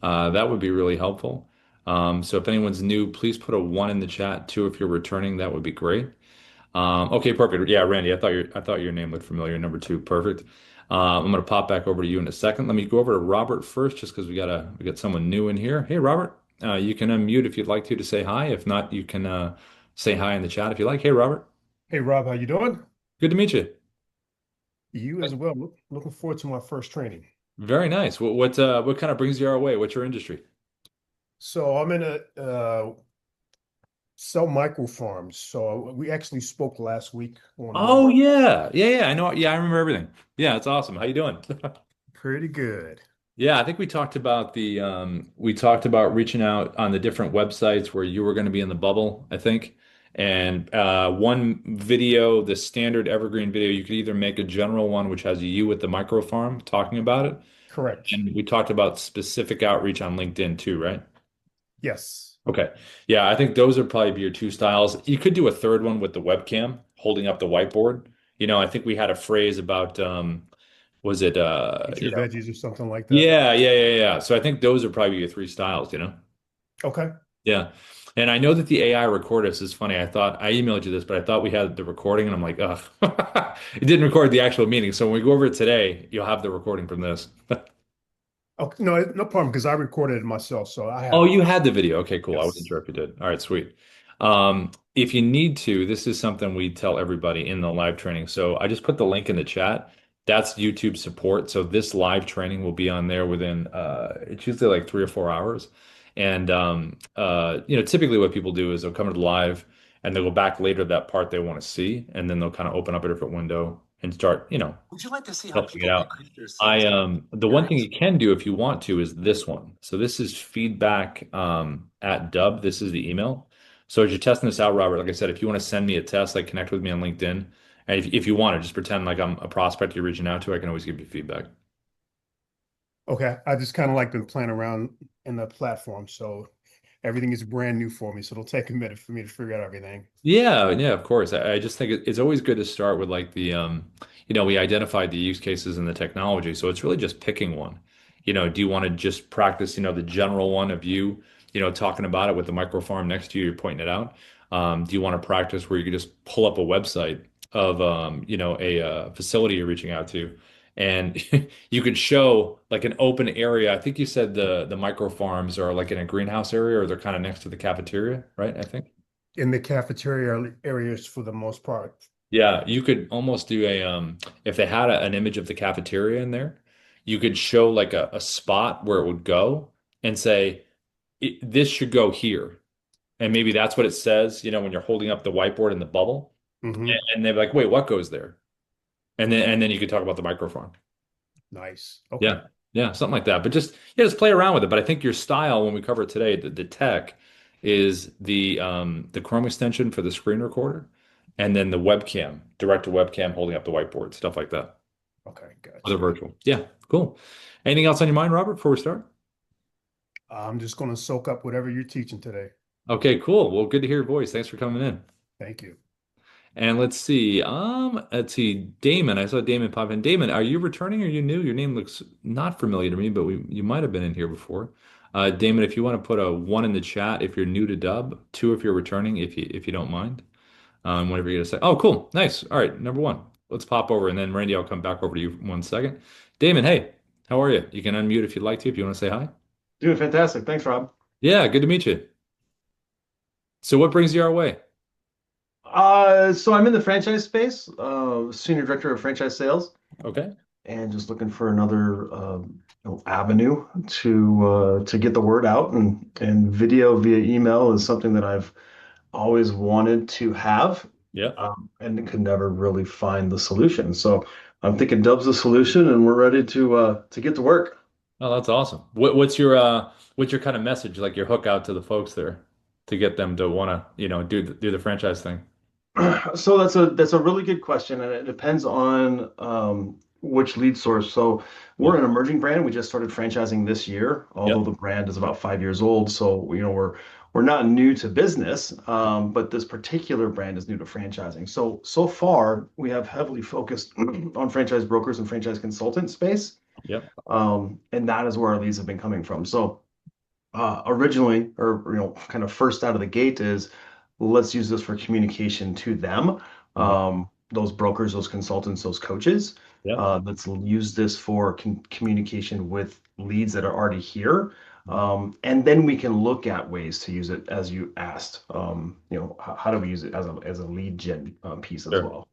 That would be really helpful. So if anyone's new, please put a one in the chat too. If you're returning, that would be great. Okay, perfect. Yeah, Randy, I thought your name looked familiar. Number two, perfect. I'm gonna pop back over to you in a second. Let me go over to Robert first, just because we got someone new in here. Hey, Robert, you can unmute if you'd like to say hi. If not, you can say hi in the chat if you like. Hey, Robert, Hey Rob, how you doing? good to meet you. You as well. Looking forward to my first training. Very nice. What kind of brings you our way? What's your industry? So I'm in a sell micro farms. So we actually spoke last week on Oh Wednesday. yeah, yeah, yeah. I know. Yeah, I remember everything. Yeah, it's awesome. How you doing? Pretty good. Yeah, I think we talked about we talked about reaching out on the different websites where you were going to be in the bubble, I think. And one video, the standard evergreen video, you could either make a general one which has you with the micro farm talking about it, Correct. and we talked about specific outreach on LinkedIn too, right? Yes. Okay. Yeah, I think those would probably be your two styles. You could do a third one with the webcam holding up the whiteboard. I think we had a phrase about was it Eat your veggies or something like that. yeah, yeah, yeah, yeah. So I think those are probably your three styles. Okay. Yeah. And I know that the AI record us is funny. I emailed you this, but I thought we had the recording and I'm like, ugh. It didn't record the actual meeting. So when we go over it today, you'll have the recording from this. Okay. No, no problem because I recorded it myself, so I Oh, have it. you had the video. Okay, cool. I wasn't Yes. sure if you did. All right, sweet. If you need to, this is something we tell everybody in the live training. So I just put the link in the chat. That's YouTube support. So this live training will be on there within it's usually like 3 or 4 hours. And typically what people do is they'll come to the live and they'll go back later to that part they want to see, and then they'll kind of open up a different window and start, Would you like to see how testing it people out. increase their I sales the one thing experience? you can do if you want to is this one. So this is feedback at Dubb. This is the email. So as you're testing this out, Robert, like I said, if you want to send me a test, like connect with me on LinkedIn. And if you want to just pretend like I'm a prospect you're reaching out to, I can always give you feedback. Okay. I just kind of like been playing around in the platform, so everything is brand new for me. So it'll take a minute for me to figure out everything. Yeah, yeah, of course. I just think it's always good to start with like we identified the use cases and the technology. So it's really just picking one. Do you want to just practice, the general one of talking about it with the micro farm next to you, you're pointing it out? Do you want to practice where you can just pull up a website of, a facility you're reaching out to, and you could show like an open area. I think you said the micro farms are like in a greenhouse area or they're kind of next to the cafeteria, right? I think. In the cafeteria areas for the most part. Yeah, you could almost do if they had an image of the cafeteria in there, you could show like a spot where it would go and say, this should go here. And maybe that's what it says, when you're holding up the whiteboard in the bubble. Hmm. And they're like, wait, what goes there? And then you could talk about the microphone. Nice. Okay. Yeah. Yeah, something like that. But just play around with it. But I think your style when we cover it today, the tech is the Chrome extension for the screen recorder and then the webcam, direct to webcam holding up the whiteboard, stuff like that. Okay. Other Gotcha. virtual. Yeah, cool. Anything else on your mind, Robert, before we start? I'm just going to soak up whatever you're teaching today. Okay, cool. Well, good to hear your voice. Thanks for coming in. Thank you. And let's see, Damon. I saw Damon pop in. Damon, are you returning or are you new? Your name looks not familiar to me, but you might have been in here before. Damon, if you want to put a one in the chat if you're new to Dubb, two if you're returning, if you don't mind. Whatever you're gonna say. Oh, cool. Nice. All right, number one. Let's pop over and then Randy, I'll come back over to you in 1 second. Damon, hey, how are you? You can unmute if you'd like to, if you want to say hi. Doing fantastic. Thanks, Rob. Yeah, good to meet you. So what brings you our way? So I'm in the franchise space, senior director of franchise sales, Okay. and just looking for another avenue to get the word out. And video via email is something that I've always wanted to have, Yeah. and could never really find the solution. So I'm thinking Dubb's the solution, and we're ready to get to work. Oh, that's awesome. What's your kind of message, like your hook out to the folks there to get them to want to, do the franchise thing? So that's a really good question, and it depends on which lead source. So Yeah. we're an emerging brand. We just started franchising this year, although Yep. the brand is about 5 years old. So we're not new to business, but this particular brand is new to franchising. So far we have heavily focused on franchise brokers and franchise consultant space, Yep. and that is where our leads have been coming from. So. originally, or kind of first out of the gate is let's use this for communication to them, Mhm. those brokers, those consultants, those coaches. Yep. Let's use this for communication with leads that are already here. And then we can look at ways to use it as you asked. How do we use it as a lead gen piece as Sure. well?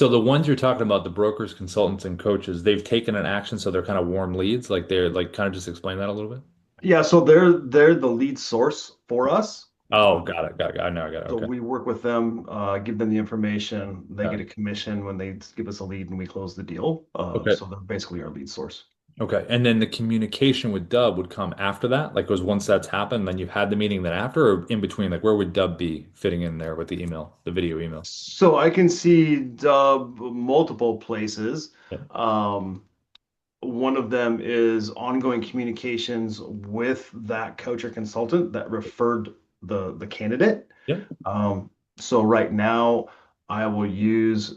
So the ones you're talking about, the brokers, consultants, and coaches, they've taken an action, so they're kind of warm leads. Like they're like kind of just explain that a little bit. Yeah, so they're the lead source for us. Oh, Um, got it. Got it. I know. I got it. So Okay. we work with them, give them the information. They Yeah. get a commission when they give us a lead and we close the deal. Okay. So they're basically our lead source. Okay. And then the communication with Dubb would come after that? Like, was once that's happened, then you've had the meeting then after, or in between? Like, where would Dubb be fitting in there with the email, the video email? So I can see multiple places. Yeah. Um, One of them is ongoing communications with that coach or consultant that referred the candidate. Yeah. Um, so right now, I will use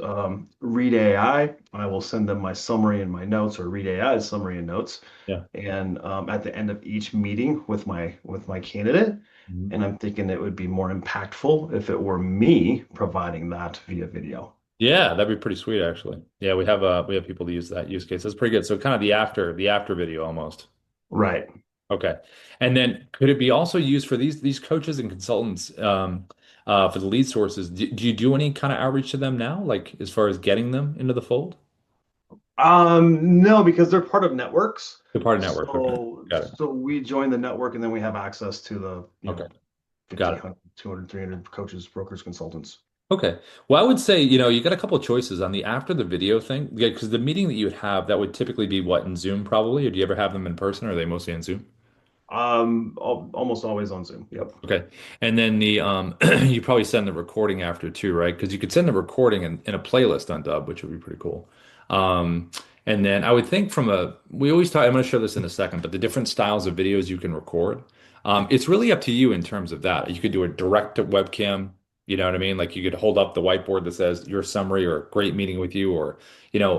Read AI. I will send them my summary and my notes, or Read AI's summary and notes. Yeah. And at the end of each meeting with my candidate, Mhm. and I'm thinking it would be more impactful if it were me providing that via video. Yeah, that'd be pretty sweet, actually. Yeah, we have people to use that use case. That's pretty good. So kind of the after video almost. Right. Okay. And then could it be also used for these coaches and consultants for the lead sources? Do you do any kind of outreach to them now, like as far as getting them into the fold? No, because they're part of networks. The part of network. Okay. So Got it. so we join the network and then we have access to the, Okay. 50, Got it. 100, 200, 300 coaches, brokers, consultants. Okay. Well, I would say, you got a couple of choices on the after the video thing. Yeah, because the meeting that you would have, that would typically be what, in Zoom probably, or do you ever have them in person, or are they mostly in Zoom? Almost always on Zoom. Yep. Okay. And then the you probably send the recording after too, right? Because you could send the recording in a playlist on Dubb, which would be pretty cool. Um, and then I would think we always talk, I'm going to show this in a second, but the different styles of videos you can record. It's really up to you in terms of that. You could do a direct to webcam, you know what I mean? Like you could hold up the whiteboard that says your summary or great meeting with you, or,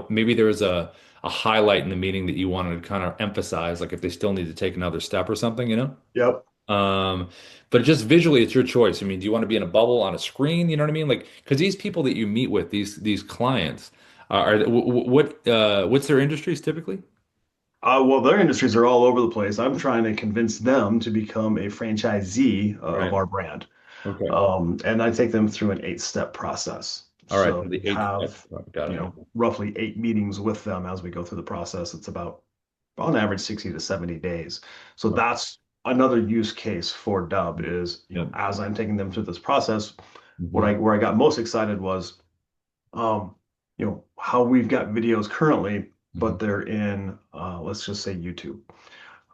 maybe there's a highlight in the meeting that you wanted to kind of emphasize, like if they still need to take another step or something, you know? Yep. Um, but just visually, it's your choice. I mean, do you want to be in a bubble on a screen? You know what I mean? Like, because these people that you meet with, these clients, what's their industries typically? Well, their industries are all over the place. I'm trying to convince them to become a franchisee of Right. our brand. Okay. And I take them through an 8-step process. All right. So So we the eight. have, Got it. roughly 8 meetings with them as we go through the process. It's about on average 60 to 70 days. So Okay. that's another use case for Dubb is, Yep. as I'm taking them through this process, Hmm. where I got most excited was, how we've got videos currently, Hmm. but they're in, let's just say YouTube.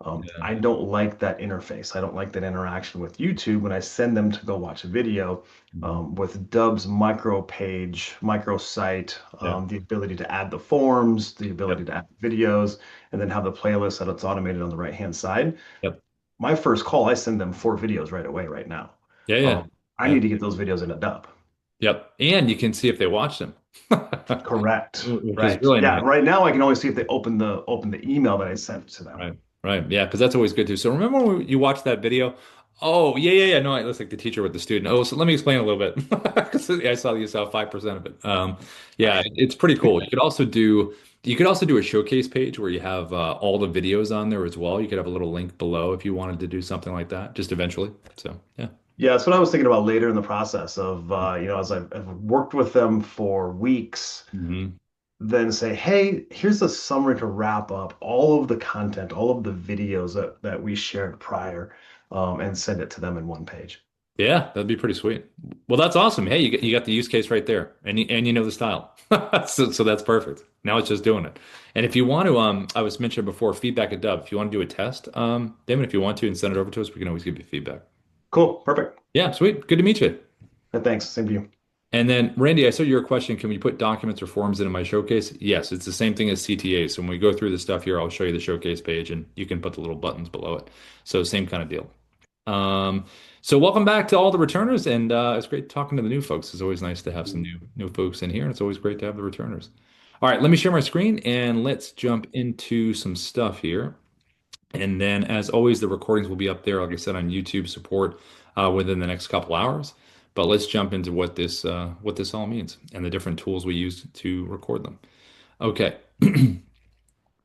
Yeah. I don't like that interface. I don't like that interaction with YouTube when I send them to go watch a video. Hmm. With Dubb's micro page, micro site, Yeah. the ability to add the forms, the ability Yep. to add videos, and then have the playlist that it's automated on the right-hand side. Yep. My first call, I send them 4 videos right away, right now. Yeah. Yeah. I Yeah. need to get those videos in a Dubb. Yep. And you can see if they watch them, Correct. which is Right. really Yeah. nice. Right now, I can only see if they open the email that I sent to them. Right. Right. Yeah, because that's always good too. So remember when you watched that video? Oh, yeah, yeah, yeah. No, it looks like the teacher with the student. Oh, so let me explain a little bit. Because I saw you saw 5% of it. Yeah, Right. it's pretty cool. You could also do a showcase page where you have all the videos on there as well. You could have a little link below if you wanted to do something like that, just eventually. So yeah. Yeah, that's what I was thinking about later in the process of, as I've worked with them for weeks, Hmm. then say, hey, here's a summary to wrap up all of the content, all of the videos that we shared prior, and send it to them in one page. Yeah, that'd be pretty sweet. Well, that's awesome. Hey, you got the use case right there, and you know the style, so that's perfect. Now it's just doing it. And if you want to, I was mentioned before, feedback at Dubb. If you want to do a test, Damon, if you want to, and send it over to us, we can always give you feedback. Cool, perfect. Yeah, sweet. Good to meet you. Thanks. Same to you. And then, Randy, I saw your question. Can we put documents or forms into my showcase? Yes, it's the same thing as CTA. So when we go through the stuff here, I'll show you the showcase page, and you can put the little buttons below it. So same kind of deal. Um, so welcome back to all the returners, and it's great talking to the new folks. It's always nice to have some new folks in here, and it's always great to have the returners. All right, let me share my screen and let's jump into some stuff here. And then, as always, the recordings will be up there, like I said, on YouTube support within the next couple hours. But let's jump into what this all means and the different tools we use to record them. Okay.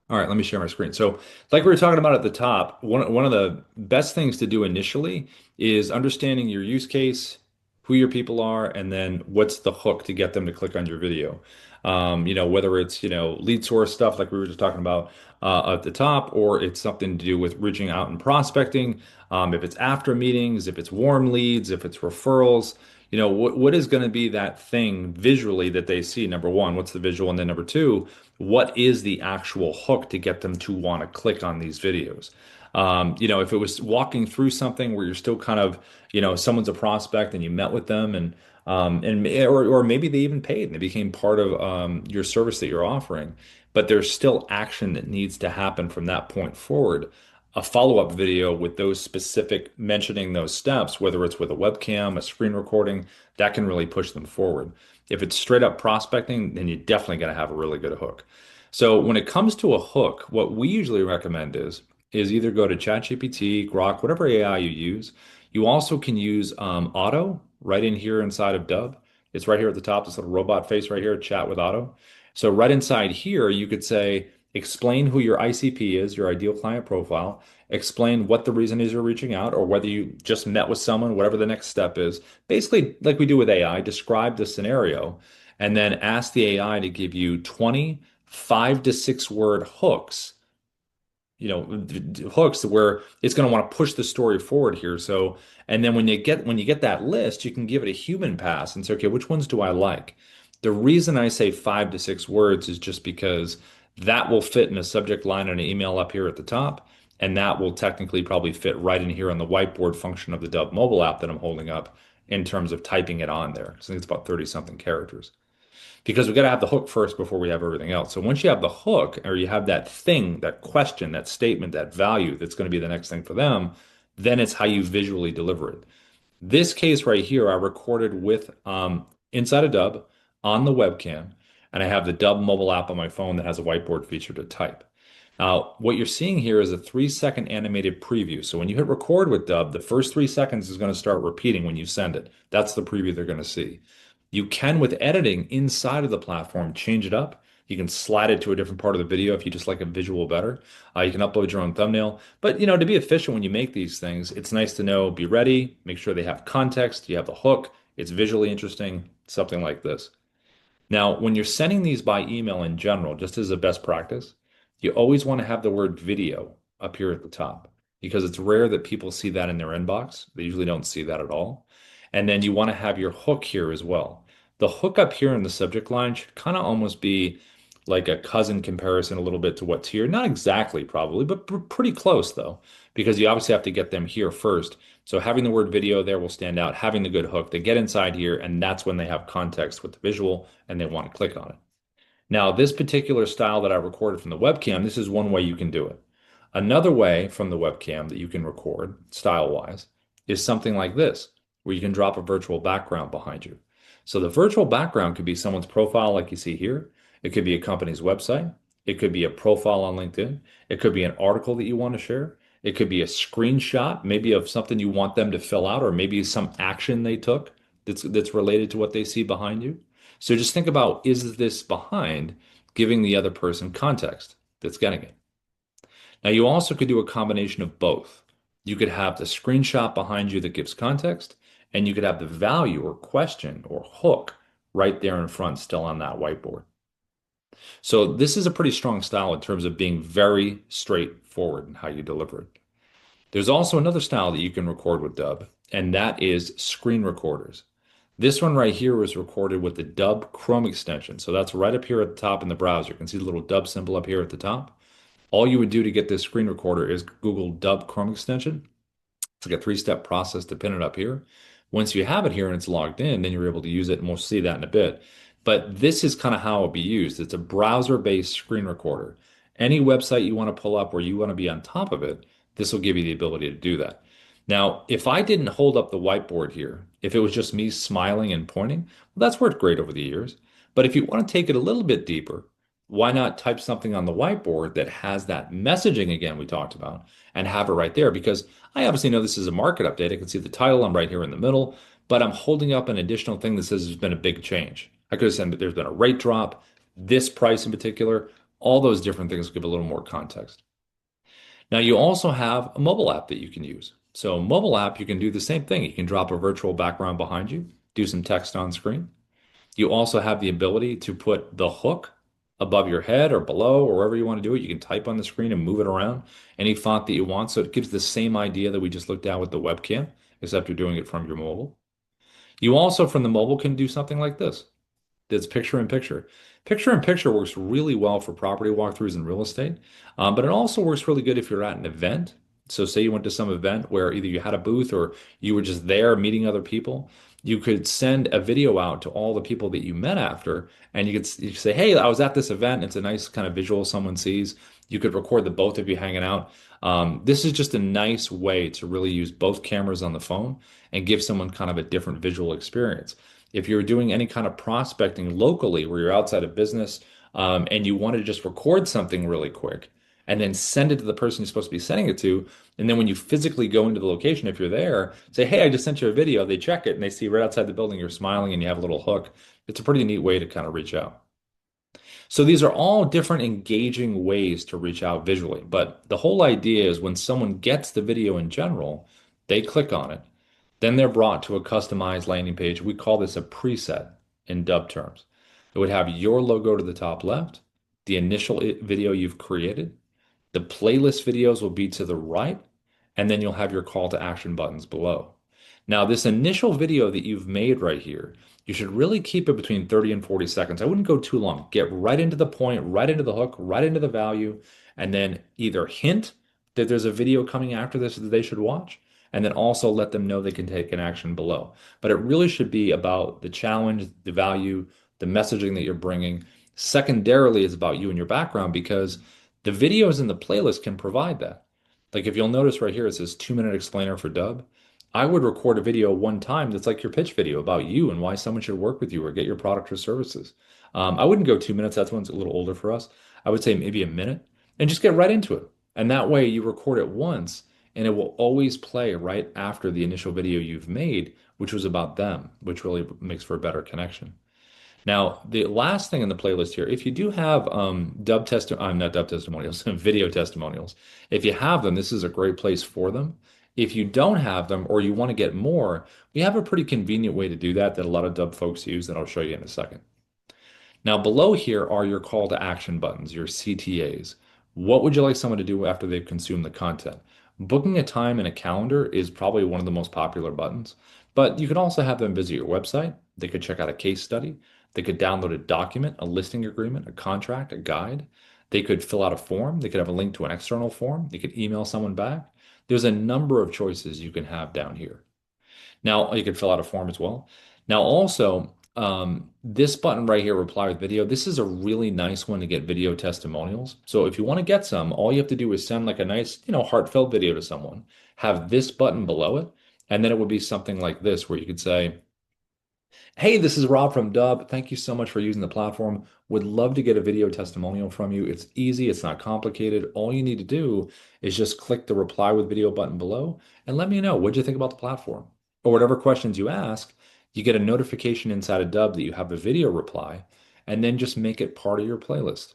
All right, let me share my screen. So, like we were talking about at the top, one of the best things to do initially is understanding your use case, who your people are, and then what's the hook to get them to click on your video. Whether it's, lead source stuff like we were just talking about at the top, or it's something to do with reaching out and prospecting. If it's after meetings, if it's warm leads, if it's referrals, what is going to be that thing visually that they see? Number one, what's the visual? And then number two, what is the actual hook to get them to want to click on these videos? If it was walking through something where you're still kind of, someone's a prospect and you met with them or maybe they even paid and they became part of your service that you're offering, but there's still action that needs to happen from that point forward. A follow-up video with those specific mentioning those steps, whether it's with a webcam, a screen recording, that can really push them forward. If it's straight up prospecting, then you're definitely going to have a really good hook. So when it comes to a hook, what we usually recommend is either go to ChatGPT, Grok, whatever AI you use. You also can use Auto right in here inside of Dubb. It's right here at the top, this little robot face right here, chat with Auto. So right inside here, you could say, explain who your ICP is, your ideal client profile, explain what the reason is you're reaching out, or whether you just met with someone, whatever the next step is. Basically, like we do with AI, describe the scenario and then ask the AI to give you 20 5 to 6 word hooks, hooks where it's going to want to push the story forward here. So, and then when you get that list, you can give it a human pass and say, okay, which ones do I like? The reason I say 5 to 6 words is just because that will fit in a subject line and an email up here at the top, and that will technically probably fit right in here on the whiteboard function of the Dubb mobile app that I'm holding up in terms of typing it on there. So I think it's about 30 something characters because we got to have the hook first before we have everything else. So once you have the hook or you have that thing, that question, that statement, that value that's going to be the next thing for them, then it's how you visually deliver it. This case right here, I recorded with inside a Dubb on the webcam, and I have the Dubb mobile app on my phone that has a whiteboard feature to type. Now, what you're seeing here is a 3 second animated preview. So when you hit record with Dubb, the first 3 seconds is going to start repeating when you send it. That's the preview they're going to see. You can, with editing inside of the platform, change it up. You can slide it to a different part of the video if you just like a visual better. You can upload your own thumbnail. But, to be efficient when you make these things, it's nice to know, be ready, make sure they have context, you have the hook, it's visually interesting, something like this. Now, when you're sending these by email in general, just as a best practice, you always want to have the word video up here at the top because it's rare that people see that in their inbox. They usually don't see that at all. And then you want to have your hook here as well. The hook up here in the subject line should kind of almost be like a cousin comparison a little bit to what's here. Not exactly, probably, but pretty close though, because you obviously have to get them here first. So having the word video there will stand out, having the good hook, they get inside here, and that's when they have context with the visual and they want to click on it. Now, this particular style that I recorded from the webcam, this is one way you can do it. Another way from the webcam that you can record, style-wise, is something like this, where you can drop a virtual background behind you. So the virtual background could be someone's profile like you see here. It could be a company's website. It could be a profile on LinkedIn. It could be an article that you want to share. It could be a screenshot, maybe of something you want them to fill out, or maybe some action they took that's related to what they see behind you. So just think about, is this behind giving the other person context that's getting it? Now, you also could do a combination of both. You could have the screenshot behind you that gives context, and you could have the value or question or hook right there in front, still on that whiteboard. So this is a pretty strong style in terms of being very straightforward in how you deliver it. There's also another style that you can record with Dubb, and that is screen recorders. This one right here was recorded with the Dubb Chrome Extension. So that's right up here at the top in the browser. You can see the little Dubb symbol up here at the top. All you would do to get this screen recorder is Google Dubb Chrome Extension. It's like a 3 step process to pin it up here. Once you have it here and it's logged in, then you're able to use it, and we'll see that in a bit. But this is kind of how it'll be used. It's a browser-based screen recorder. Any website you want to pull up where you want to be on top of it, this will give you the ability to do that. Now, if I didn't hold up the whiteboard here, if it was just me smiling and pointing, well, that's worked great over the years. But if you want to take it a little bit deeper, Why not type something on the whiteboard that has that messaging again we talked about and have it right there? Because I obviously know this is a market update. I can see the title. I'm right here in the middle, but I'm holding up an additional thing that says there's been a big change. I could have said there's been a rate drop, this price in particular, all those different things give a little more context. Now you also have a mobile app that you can use. So mobile app, you can do the same thing. You can drop a virtual background behind you, do some text on screen. You also have the ability to put the hook above your head or below or wherever you want to do it. You can type on the screen and move it around any font that you want. So it gives the same idea that we just looked at with the webcam, except you're doing it from your mobile. You also, from the mobile, can do something like this. That's picture in picture. Picture in picture works really well for property walkthroughs and real estate, but it also works really good if you're at an event. So, say you went to some event where either you had a booth or you were just there meeting other people. You could send a video out to all the people that you met after, and you could say, "Hey, I was at this event." It's a nice kind of visual someone sees. You could record the both of you hanging out. This is just a nice way to really use both cameras on the phone and give someone kind of a different visual experience. If you're doing any kind of prospecting locally where you're outside of business, and you want to just record something really quick and then send it to the person you're supposed to be sending it to. And then when you physically go into the location, if you're there, say, "Hey, I just sent you a video." They check it and they see right outside the building you're smiling and you have a little hook. It's a pretty neat way to kind of reach out. So these are all different engaging ways to reach out visually. But the whole idea is when someone gets the video in general, they click on it. Then they're brought to a customized landing page. We call this a preset in Dubb terms. It would have your logo to the top left, the initial video you've created, the playlist videos will be to the right, and then you'll have your call to action buttons below. Now, this initial video that you've made right here, you should really keep it between 30 and 40 seconds. I wouldn't go too long. Get right into the point, right into the hook, right into the value, and then either hint that there's a video coming after this that they should watch, and then also let them know they can take an action below. But it really should be about the challenge, the value, the messaging that you're bringing. Secondarily, it's about you and your background because the videos in the playlist can provide that. Like if you'll notice right here, it says 2-minute explainer for Dubb. I would record a video one time that's like your pitch video about you and why someone should work with you or get your product or services. I wouldn't go 2 minutes. That's one's a little older for us. I would say maybe a minute and just get right into it. And that way you record it once and it will always play right after the initial video you've made, which was about them, which really makes for a better connection. Now, the last thing in the playlist here, if you do have not Dubb testimonials, video testimonials, if you have them, this is a great place for them. If you don't have them or you want to get more, we have a pretty convenient way to do that that a lot of Dubb folks use that I'll show you in a second. Now, below here are your call to action buttons, your CTAs. What would you like someone to do after they've consumed the content? Booking a time in a calendar is probably one of the most popular buttons, but you could also have them visit your website. They could check out a case study. They could download a document, a listing agreement, a contract, a guide. They could fill out a form. They could have a link to an external form. They could email someone back. There's a number of choices you can have down here. Now, you can fill out a form as well. Now, also, this button right here, reply with video, this is a really nice one to get video testimonials. So if you want to get some, all you have to do is send like a nice, heartfelt video to someone, have this button below it, and then it would be something like this where you could say, "Hey, this is Rob from Dubb. Thank you so much for using the platform. Would love to get a video testimonial from you. It's easy, it's not complicated. All you need to do is just click the reply with video button below and let me know what you think about the platform. Or whatever questions you ask, you get a notification inside of Dubb that you have a video reply, and then just make it part of your playlist.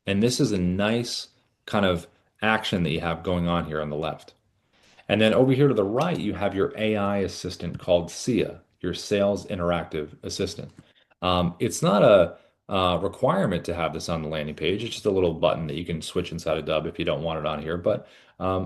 And this is a nice kind of action that you have going on here on the left. And then over here to the right, you have your AI assistant called SIA, your Sales Interactive Assistant. It's not a requirement to have this on the landing page. It's just a little button that you can switch inside of Dubb if you don't want it on here. But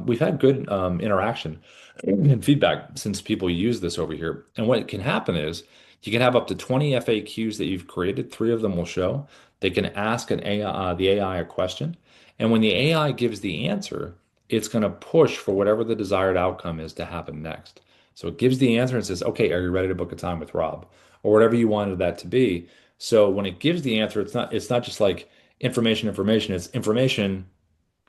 we've had good interaction and feedback since people use this over here. And what can happen is you can have up to 20 FAQs that you've created. 3 of them will show. They can ask the AI a question. And when the AI gives the answer, it's going to push for whatever the desired outcome is to happen next. So it gives the answer and says, "Okay, are you ready to book a time with Rob?" Or whatever you wanted that to be. So when it gives the answer, it's not just like information, it's information,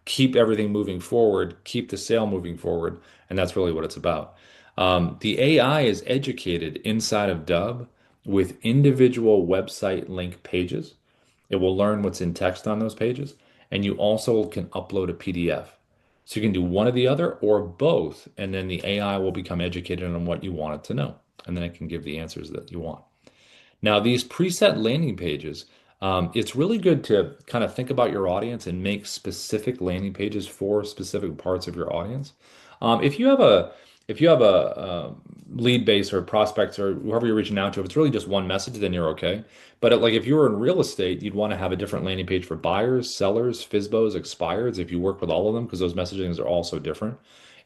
keep everything moving forward, keep the sale moving forward, and that's really what it's about. The AI is educated inside of Dubb with individual website link pages. It will learn what's in text on those pages, and you also can upload a PDF. So you can do one or the other or both, and then the AI will become educated on what you want it to know, and then it can give the answers that you want. Now, these preset landing pages, it's really good to kind of think about your audience and make specific landing pages for specific parts of your audience. If you have a lead base or prospects or whoever you're reaching out to, if it's really just one message, then you're okay. But like if you were in real estate, you'd want to have a different landing page for buyers, sellers, FISBOs, expireds, if you work with all of them, because those messagings are also different.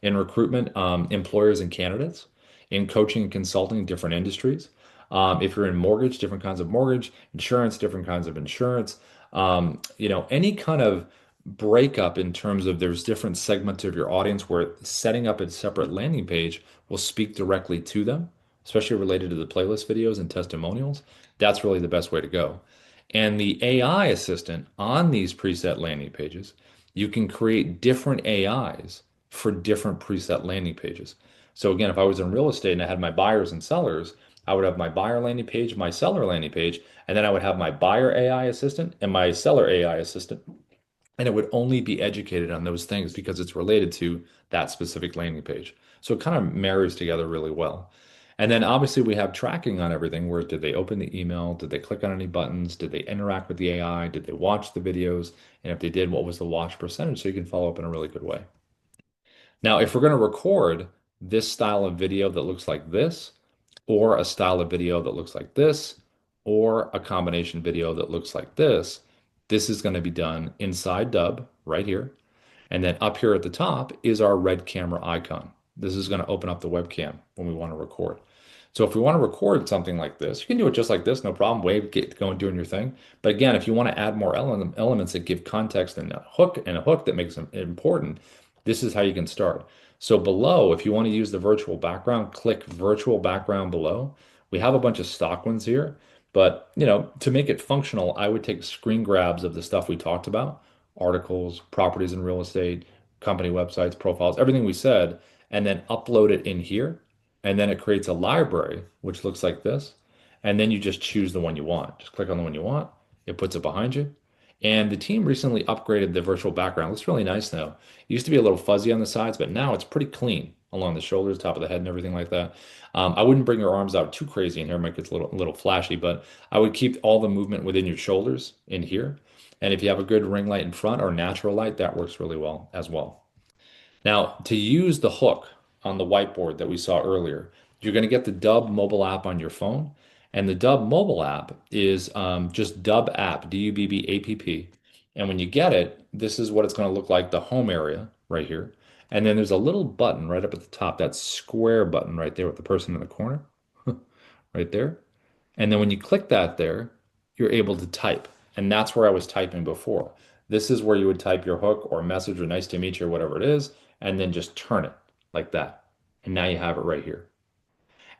In recruitment, employers and candidates. In coaching and consulting, different industries. If you're in mortgage, different kinds of mortgage, insurance, different kinds of insurance. Any kind of breakup in terms of there's different segments of your audience where setting up a separate landing page will speak directly to them, especially related to the playlist videos and testimonials. That's really the best way to go. And the AI assistant on these preset landing pages, you can create different AIs for different preset landing pages. So again, if I was in real estate and I had my buyers and sellers, I would have my buyer landing page, my seller landing page, and then I would have my buyer AI assistant and my seller AI assistant. And it would only be educated on those things because it's related to that specific landing page. So it kind of marries together really well. And then obviously we have tracking on everything. Where did they open the email? Did they click on any buttons? Did they interact with the AI? Did they watch the videos? And if they did, what was the watch percentage? So you can follow up in a really good way. Now, if we're going to record this style of video that looks like this, or a style of video that looks like this, or a combination video that looks like this is going to be done inside Dubb right here. And then up here at the top is our red camera icon. This is going to open up the webcam when we want to record. So if we want to record something like this, you can do it just like this, no problem. Wave, get going, doing your thing. But again, if you want to add more elements that give context and a hook that makes it important, this is how you can start. So below, if you want to use the virtual background, click virtual background below. We have a bunch of stock ones here, but to make it functional, I would take screen grabs of the stuff we talked about, articles, properties in real estate, company websites, profiles, everything we said, and then upload it in here. And then it creates a library, which looks like this. And then you just choose the one you want. Just click on the one you want. It puts it behind you. And the team recently upgraded the virtual background. It looks really nice now. It used to be a little fuzzy on the sides, but now it's pretty clean along the shoulders, top of the head, and everything like that. I wouldn't bring your arms out too crazy in here. It might get a little flashy, but I would keep all the movement within your shoulders in here. And if you have a good ring light in front or natural light, that works really well as well. Now, to use the hook on the whiteboard that we saw earlier, you're going to get the Dubb mobile app on your phone. And the Dubb mobile app is just Dubb app, Dubb. And when you get it, this is what it's going to look like, the home area right here. And then there's a little button right up at the top, that square button right there with the person in the corner, right there. And then when you click that there, you're able to type. And that's where I was typing before. This is where you would type your hook or message or nice to meet you or whatever it is, and then just turn it like that. And now you have it right here.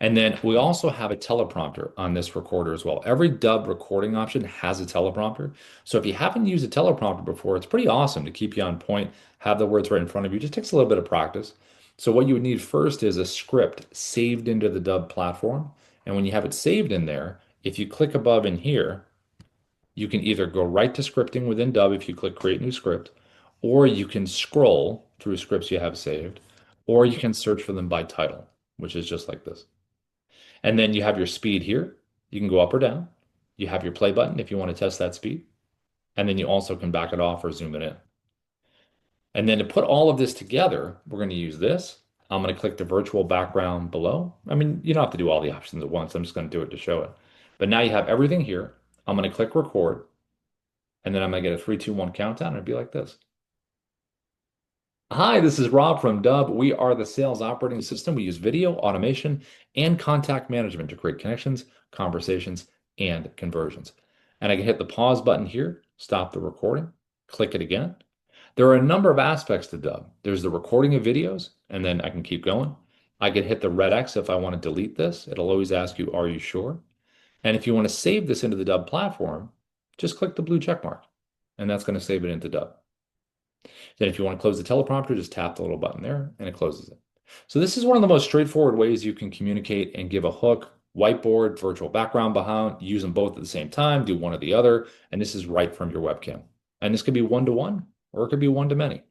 And then we also have a teleprompter on this recorder as well. Every Dubb recording option has a teleprompter. So if you haven't used a teleprompter before, it's pretty awesome to keep you on point, have the words right in front of you. It just takes a little bit of practice. So what you would need first is a script saved into the Dubb platform. And when you have it saved in there, if you click above in here, you can either go right to scripting within Dubb if you click create new script, or you can scroll through scripts you have saved, or you can search for them by title, which is just like this. And then you have your speed here. You can go up or down. You have your play button if you want to test that speed. And then you also can back it off or zoom it in. And then to put all of this together, we're going to use this. I'm going to click the virtual background below. I mean, you don't have to do all the options at once. I'm just going to do it to show it. But now you have everything here. I'm going to click record. And then I'm going to get a 3, 2, 1 countdown. And it'll be like this. Hi, this is Rob from Dubb. We are the sales operating system. We use video, automation, and contact management to create connections, conversations, and conversions. And I can hit the pause button here, stop the recording, click it again. There are a number of aspects to Dubb. There's the recording of videos, and then I can keep going. I can hit the red X if I want to delete this. It'll always ask you, are you sure? And if you want to save this into the Dubb platform, just click the blue check mark, and that's going to save it into Dubb. Then if you want to close the teleprompter, just tap the little button there and it closes it. So this is one of the most straightforward ways you can communicate and give a hook whiteboard, virtual background behind, use them both at the same time, do one or the other, and this is right from your webcam. And this could be one-to-one, or it could be one-to-many.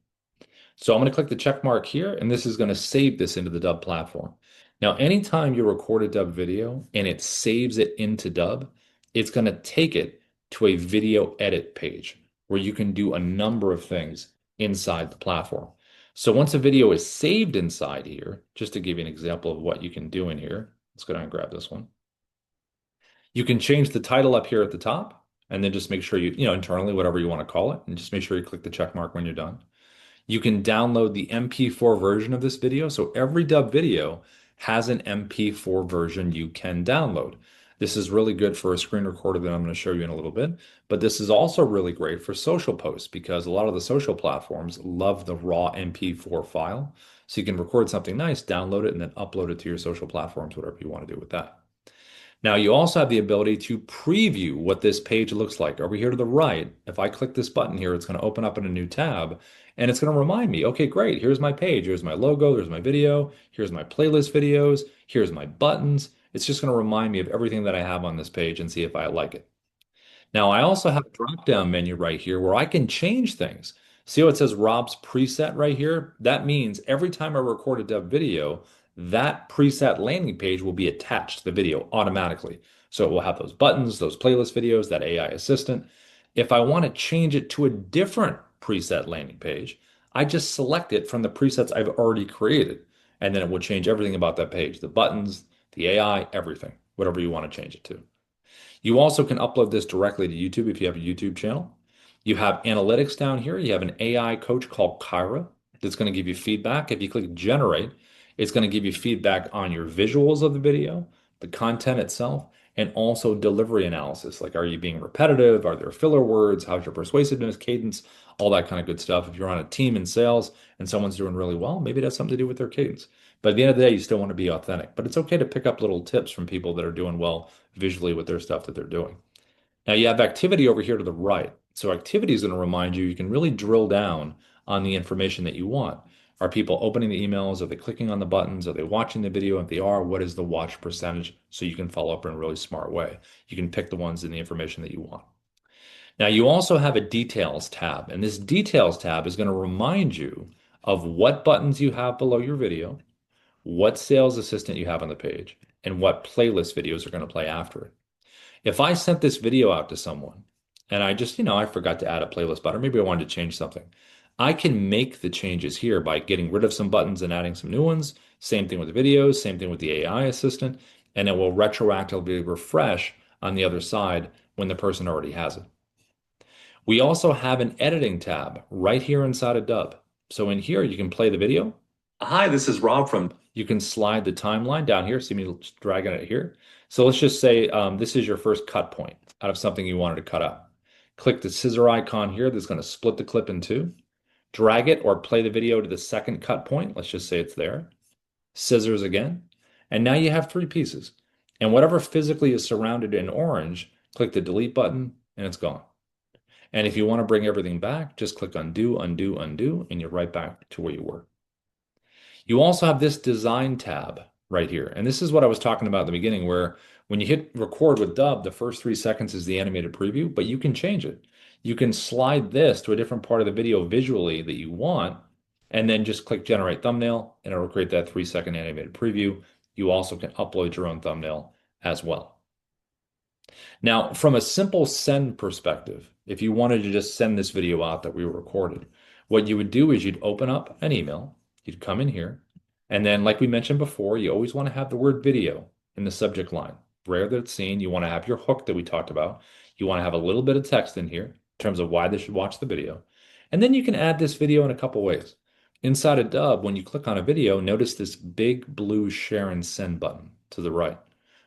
So I'm going to click the check mark here, and this is going to save this into the Dubb platform. Now, anytime you record a Dubb video and it saves it into Dubb, it's going to take it to a video edit page where you can do a number of things inside the platform. So once a video is saved inside here, just to give you an example of what you can do in here, let's go down and grab this one. You can change the title up here at the top, and then just make sure you know, internally, whatever you want to call it, and just make sure you click the check mark when you're done. You can download the MP4 version of this video. So every Dubb video has an MP4 version you can download. This is really good for a screen recorder that I'm going to show you in a little bit. But this is also really great for social posts because a lot of the social platforms love the raw MP4 file. So you can record something nice, download it, and then upload it to your social platforms, whatever you want to do with that. Now, you also have the ability to preview what this page looks like. Over here to the right, if I click this button here, it's going to open up in a new tab, and it's going to remind me, okay, great, here's my page, here's my logo, there's my video, here's my playlist videos, here's my buttons. It's just going to remind me of everything that I have on this page and see if I like it. Now, I also have a drop-down menu right here where I can change things. See how it says Rob's preset right here? That means every time I record a Dubb video, that preset landing page will be attached to the video automatically. So it will have those buttons, those playlist videos, that AI assistant. If I want to change it to a different preset landing page, I just select it from the presets I've already created. And then it will change everything about that page, the buttons, the AI, everything, whatever you want to change it to. You also can upload this directly to YouTube if you have a YouTube channel. You have analytics down here. You have an AI coach called Kyra that's going to give you feedback. If you click generate, it's going to give you feedback on your visuals of the video, the content itself, and also delivery analysis. Like, are you being repetitive? Are there filler words? How's your persuasiveness, cadence, all that kind of good stuff. If you're on a team in sales and someone's doing really well, maybe it has something to do with their cadence. But at the end of the day, you still want to be authentic. But it's okay to pick up little tips from people that are doing well visually with their stuff that they're doing. Now you have activity over here to the right. So activity is going to remind you, you can really drill down on the information that you want. Are people opening the emails? Are they clicking on the buttons? Are they watching the video? If they are, what is the watch percentage? So you can follow up in a really smart way. You can pick the ones in the information that you want. Now you also have a details tab, and this details tab is going to remind you of what buttons you have below your video, what sales assistant you have on the page, and what playlist videos are going to play after it. If I sent this video out to someone and I just, I forgot to add a playlist button, or maybe I wanted to change something, I can make the changes here by getting rid of some buttons and adding some new ones. Same thing with the videos, same thing with the AI assistant, and it will retroactively refresh on the other side when the person already has it. We also have an editing tab right here inside of Dubb. So in here, you can play the video. Hi, this is Rob from. You can slide the timeline down here. See me dragging it here. So let's just say this is your first cut point out of something you wanted to cut out. Click the scissor icon here that's going to split the clip in two. Drag it or play the video to the second cut point. Let's just say it's there. Scissors again. And now you have three pieces. And whatever physically is surrounded in orange, click the delete button and it's gone. And if you want to bring everything back, just click undo, undo, undo, and you're right back to where you were. You also have this design tab right here. And this is what I was talking about at the beginning, where when you hit record with Dubb, the first 3 seconds is the animated preview, but you can change it. You can slide this to a different part of the video visually that you want, and then just click generate thumbnail, and it'll create that 3-second animated preview. You also can upload your own thumbnail as well. Now, from a simple send perspective, if you wanted to just send this video out that we recorded, what you would do is you'd open up an email, you'd come in here, and then like we mentioned before, you always want to have the word video in the subject line. Rare that it's seen. You want to have your hook that we talked about. You want to have a little bit of text in here in terms of why they should watch the video. And then you can add this video in a couple ways. Inside of Dubb, when you click on a video, notice this big blue share and send button to the right.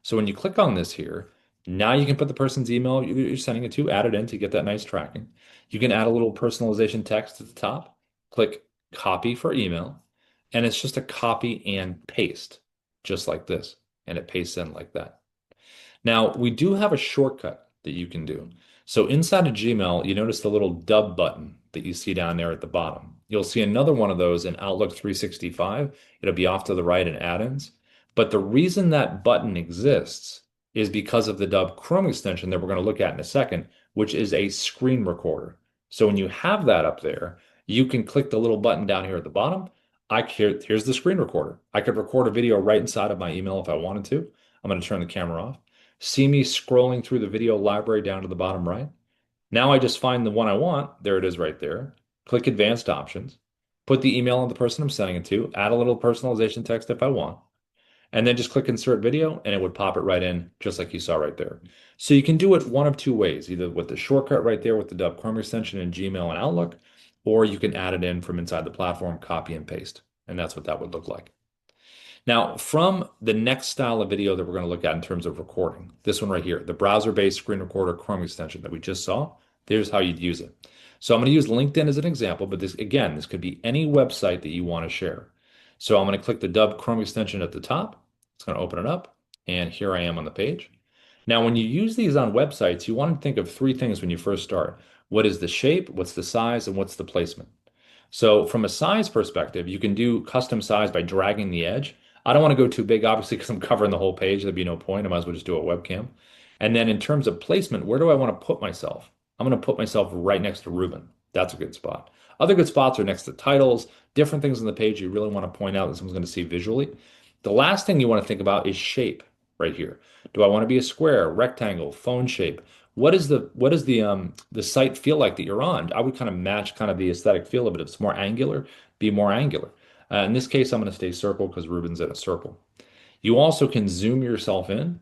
So when you click on this here, now you can put the person's email you're sending it to, add it in to get that nice tracking. You can add a little personalization text at the top, click copy for email, and it's just a copy and paste, just like this, and it pastes in like that. Now, we do have a shortcut that you can do. So inside of Gmail, you notice the little Dubb button that you see down there at the bottom. You'll see another one of those in Outlook 365. It'll be off to the right in add-ins. But the reason that button exists is because of the Dubb Chrome extension that we're going to look at in a second, which is a screen recorder. So when you have that up there, you can click the little button down here at the bottom. Here's the screen recorder. I could record a video right inside of my email if I wanted to. I'm going to turn the camera off. See me scrolling through the video library down to the bottom right. Now I just find the one I want. There it is right there. Click advanced options. Put the email on the person I'm sending it to. Add a little personalization text if I want. And then just click insert video and it would pop it right in just like you saw right there. So you can do it one of two ways, either with the shortcut right there with the Dubb Chrome extension in Gmail and Outlook, or you can add it in from inside the platform, copy and paste. And that's what that would look like. Now, from the next style of video that we're going to look at in terms of recording, this one right here, the browser-based screen recorder Chrome extension that we just saw, there's how you'd use it. So I'm going to use LinkedIn as an example, but this, again, this could be any website that you want to share. So I'm going to click the Dubb Chrome extension at the top. It's going to open it up, and here I am on the page. Now, when you use these on websites, you want to think of three things when you first start. What is the shape, what's the size, and what's the placement? So from a size perspective, you can do custom size by dragging the edge. I don't want to go too big, obviously, because I'm covering the whole page. There'd be no point. I might as well just do a webcam. And then in terms of placement, where do I want to put myself? I'm going to put myself right next to Ruben. That's a good spot. Other good spots are next to titles, different things on the page you really want to point out that someone's going to see visually. The last thing you want to think about is shape right here. Do I want to be a square, rectangle, phone shape? What does the site feel like that you're on? I would kind of match kind of the aesthetic feel of it. If it's more angular, be more angular. In this case, I'm going to stay circle because Ruben's in a circle. You also can zoom yourself in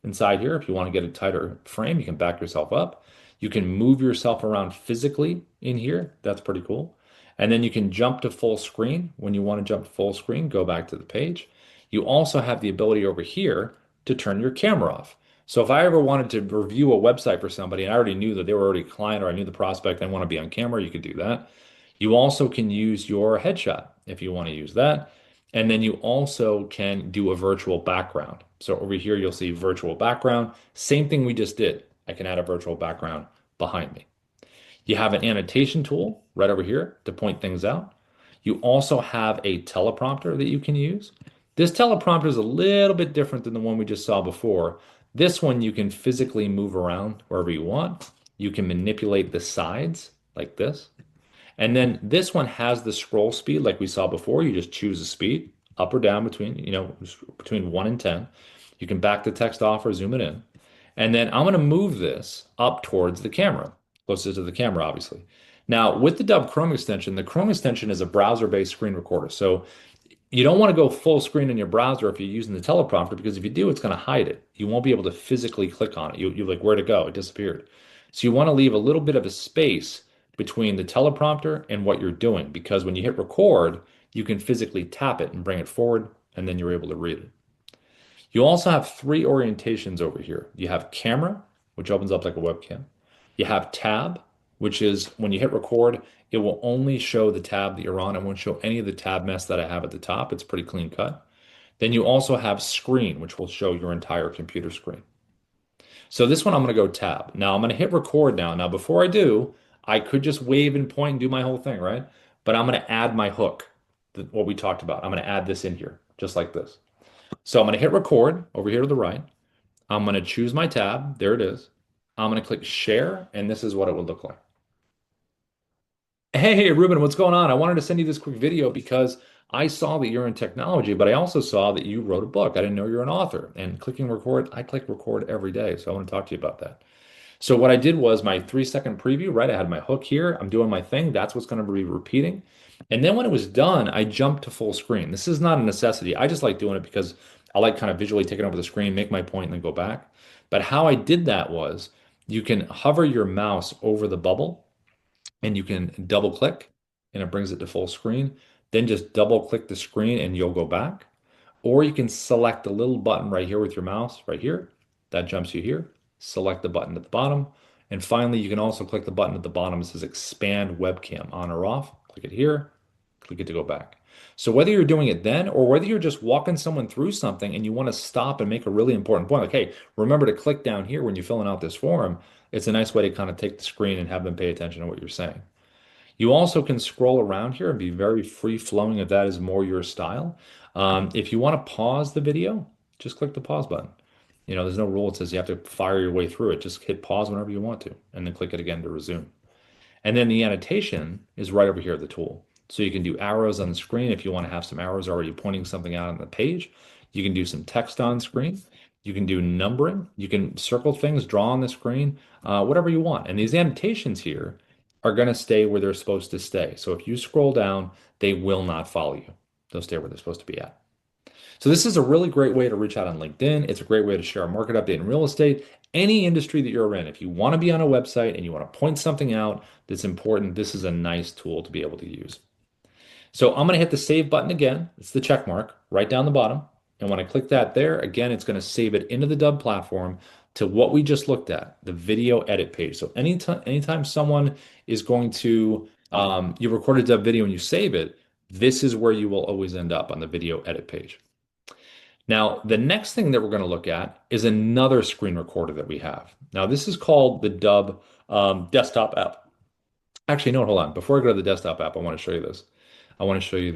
inside here. If you want to get a tighter frame, you can back yourself up. You can move yourself around physically in here. That's pretty cool. And then you can jump to full screen. When you want to jump to full screen, go back to the page. You also have the ability over here to turn your camera off. So if I ever wanted to review a website for somebody and I already knew that they were already a client or I knew the prospect and want to be on camera, you could do that. You also can use your headshot if you want to use that. And then you also can do a virtual background. So over here, you'll see virtual background. Same thing we just did. I can add a virtual background behind me. You have an annotation tool right over here to point things out. You also have a teleprompter that you can use. This teleprompter is a little bit different than the one we just saw before. This one you can physically move around wherever you want. You can manipulate the sides like this. And then this one has the scroll speed like we saw before. You just choose a speed up or down between 1 and 10. You can back the text off or zoom it in. And then I'm going to move this up towards the camera, closer to the camera, obviously. Now, with the Dubb Chrome extension, the Chrome extension is a browser-based screen recorder. So you don't want to go full screen in your browser if you're using the teleprompter, because if you do, it's going to hide it. You won't be able to physically click on it. You're like, where'd it go? It disappeared. So you want to leave a little bit of a space between the teleprompter and what you're doing, because when you hit record, you can physically tap it and bring it forward, and then you're able to read it. You also have three orientations over here. You have camera, which opens up like a webcam. You have tab, which is when you hit record, it will only show the tab that you're on. It won't show any of the tab mess that I have at the top. It's pretty clean cut. Then you also have screen, which will show your entire computer screen. So this one, I'm going to go tab. Now I'm going to hit record now. Now, before I do, I could just wave and point and do my whole thing, right? But I'm going to add my hook, what we talked about. I'm going to add this in here, just like this. So I'm going to hit record over here to the right. I'm going to choose my tab. There it is. I'm going to click share, and this is what it would look like. Hey, Ruben, what's going on? I wanted to send you this quick video because I saw that you're in technology, but I also saw that you wrote a book. I didn't know you're an author. And clicking record, I click record every day. So I want to talk to you about that. So what I did was my 3-second preview, right? I had my hook here. I'm doing my thing. That's what's going to be repeating. And then when it was done, I jumped to full screen. This is not a necessity. I just like doing it because I like kind of visually taking over the screen, make my point, and then go back. But how I did that was you can hover your mouse over the bubble and you can double click and it brings it to full screen. Then just double click the screen and you'll go back. Or you can select the little button right here with your mouse right here. That jumps you here. Select the button at the bottom. And finally, you can also click the button at the bottom. It says expand webcam on or off. Click it here, click it to go back. So whether you're doing it then or whether you're just walking someone through something and you want to stop and make a really important point, like, hey, remember to click down here when you're filling out this form, it's a nice way to kind of take the screen and have them pay attention to what you're saying. You also can scroll around here and be very free flowing if that is more your style. If you want to pause the video, just click the pause button. There's no rule that says you have to fire your way through it. Just hit pause whenever you want to, and then click it again to resume. And then the annotation is right over here at the tool. So you can do arrows on the screen if you want to have some arrows already pointing something out on the page. You can do some text on screen. You can do numbering. You can circle things, draw on the screen, whatever you want. And these annotations here are going to stay where they're supposed to stay. So if you scroll down, they will not follow you. They'll stay where they're supposed to be at. So this is a really great way to reach out on LinkedIn. It's a great way to share a market update in real estate. Any industry that you're in, if you want to be on a website and you want to point something out that's important, this is a nice tool to be able to use. So I'm going to hit the save button again. It's the check mark right down the bottom. And when I click that there, again, it's going to save it into the Dubb platform to what we just looked at, the video edit page. So anytime someone is going to, you record a Dubb video and you save it, this is where you will always end up on the video edit page. Now, the next thing that we're going to look at is another screen recorder that we have. Now, this is called the Dubb desktop app. Actually, no, hold on. Before I go to the desktop app, I want to show you this. I want to show you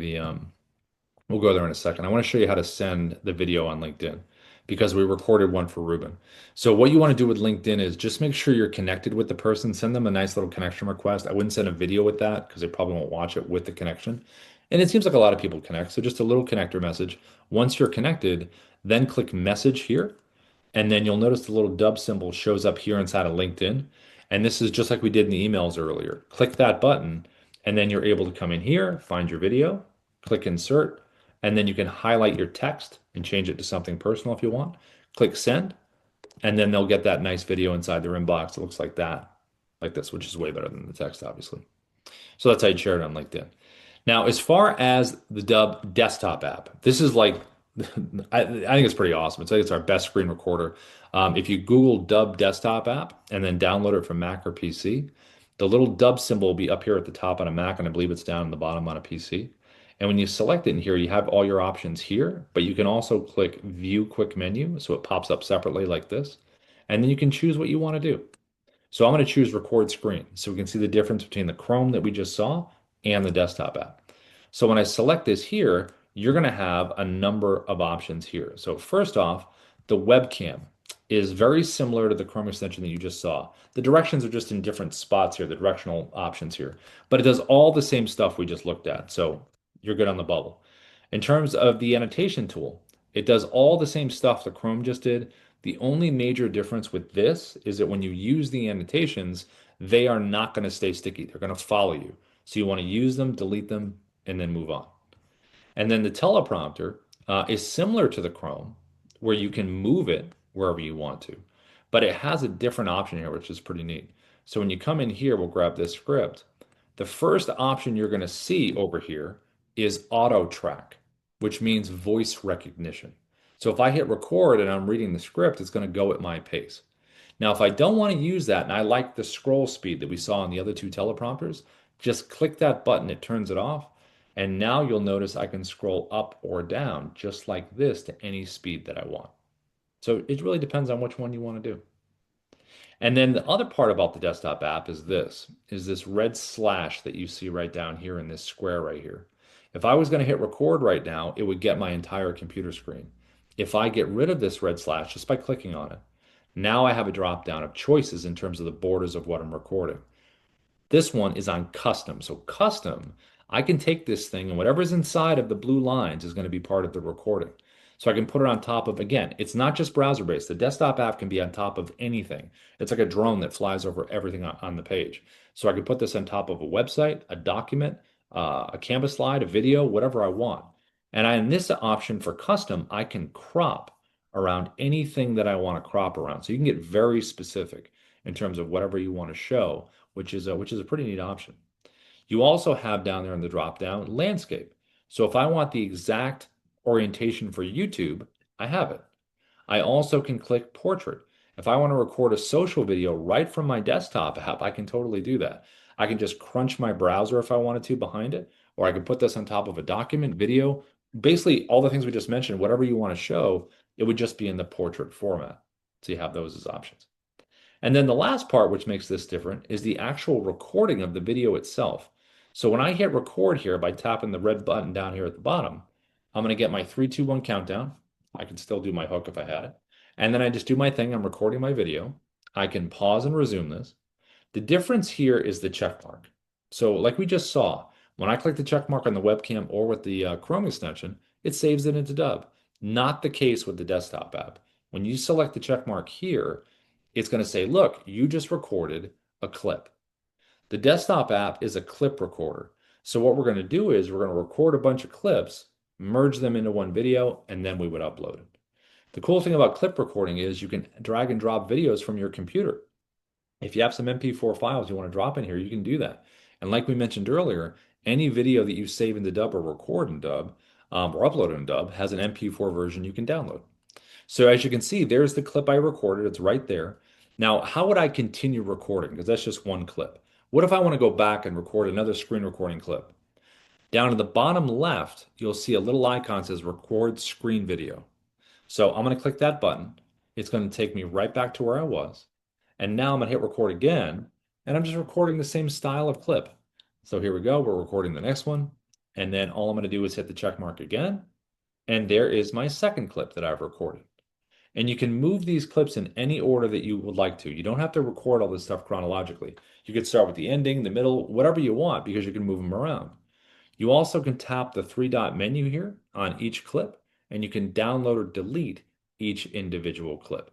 we'll go there in a second. I want to show you how to send the video on LinkedIn because we recorded one for Ruben. So what you want to do with LinkedIn is just make sure you're connected with the person. Send them a nice little connection request. I wouldn't send a video with that because they probably won't watch it with the connection. And it seems like a lot of people connect. So just a little connector message. Once you're connected, then click message here. And then you'll notice the little Dubb symbol shows up here inside of LinkedIn. And this is just like we did in the emails earlier. Click that button, and then you're able to come in here, find your video, click insert, and then you can highlight your text and change it to something personal if you want. Click send, and then they'll get that nice video inside their inbox. It looks like that, like this, which is way better than the text, obviously. So that's how you'd share it on LinkedIn. Now, as far as the Dubb desktop app, this is like, I think it's pretty awesome. It's our best screen recorder. If you Google Dubb desktop app and then download it from Mac or PC, the little Dubb symbol will be up here at the top on a Mac, and I believe it's down in the bottom on a PC. And when you select it in here, you have all your options here, but you can also click View Quick Menu, so it pops up separately like this. And then you can choose what you want to do. So I'm going to choose record screen so we can see the difference between the Chrome that we just saw and the desktop app. So when I select this here, you're going to have a number of options here. So first off, the webcam is very similar to the Chrome extension that you just saw. The directions are just in different spots here, the directional options here, but it does all the same stuff we just looked at. So you're good on the bubble. In terms of the annotation tool, it does all the same stuff that Chrome just did. The only major difference with this is that when you use the annotations, they are not going to stay sticky. They're going to follow you. So you want to use them, delete them, and then move on. And then the teleprompter is similar to the Chrome, where you can move it wherever you want to. But it has a different option here, which is pretty neat. So when you come in here, we'll grab this script. The first option you're going to see over here is auto track, which means voice recognition. So if I hit record and I'm reading the script, it's going to go at my pace. Now, if I don't want to use that and I like the scroll speed that we saw on the other two teleprompters, just click that button, it turns it off. And now you'll notice I can scroll up or down just like this to any speed that I want. So it really depends on which one you want to do. And then the other part about the desktop app is this red slash that you see right down here in this square right here. If I was going to hit record right now, it would get my entire computer screen. If I get rid of this red slash just by clicking on it, now I have a drop down of choices in terms of the borders of what I'm recording. This one is on custom. So custom, I can take this thing and whatever's inside of the blue lines is going to be part of the recording. So I can put it on top of, again, it's not just browser-based. The desktop app can be on top of anything. It's like a drone that flies over everything on the page. So I can put this on top of a website, a document, a Canvas slide, a video, whatever I want. And in this option for custom, I can crop around anything that I want to crop around. So you can get very specific in terms of whatever you want to show, which is a pretty neat option. You also have down there in the drop down landscape. So if I want the exact orientation for YouTube, I have it. I also can click portrait. If I want to record a social video right from my desktop app, I can totally do that. I can just crunch my browser if I wanted to behind it, or I can put this on top of a document, video, basically all the things we just mentioned, whatever you want to show, it would just be in the portrait format. So you have those as options. And then the last part, which makes this different, is the actual recording of the video itself. So when I hit record here by tapping the red button down here at the bottom, I'm going to get my 3, 2, 1 countdown. I can still do my hook if I had it. And then I just do my thing. I'm recording my video. I can pause and resume this. The difference here is the check mark. So like we just saw, when I click the check mark on the webcam or with the Chrome extension, it saves it into Dubb. Not the case with the desktop app. When you select the check mark here, it's going to say, look, you just recorded a clip. The desktop app is a clip recorder. So what we're going to do is we're going to record a bunch of clips, merge them into one video, and then we would upload it. The cool thing about clip recording is you can drag and drop videos from your computer. If you have some MP4 files you want to drop in here, you can do that. And like we mentioned earlier, any video that you save into Dubb or record in Dubb or upload in Dubb has an MP4 version you can download. So as you can see, there's the clip I recorded. It's right there. Now, how would I continue recording? Because that's just one clip. What if I want to go back and record another screen recording clip? Down in the bottom left, you'll see a little icon that says record screen video. So I'm going to click that button. It's going to take me right back to where I was. And now I'm going to hit record again, and I'm just recording the same style of clip. So here we go. We're recording the next one. And then all I'm going to do is hit the check mark again. And there is my second clip that I've recorded. And you can move these clips in any order that you would like to. You don't have to record all this stuff chronologically. You could start with the ending, the middle, whatever you want, because you can move them around. You also can tap the 3-dot menu here on each clip, and you can download or delete each individual clip.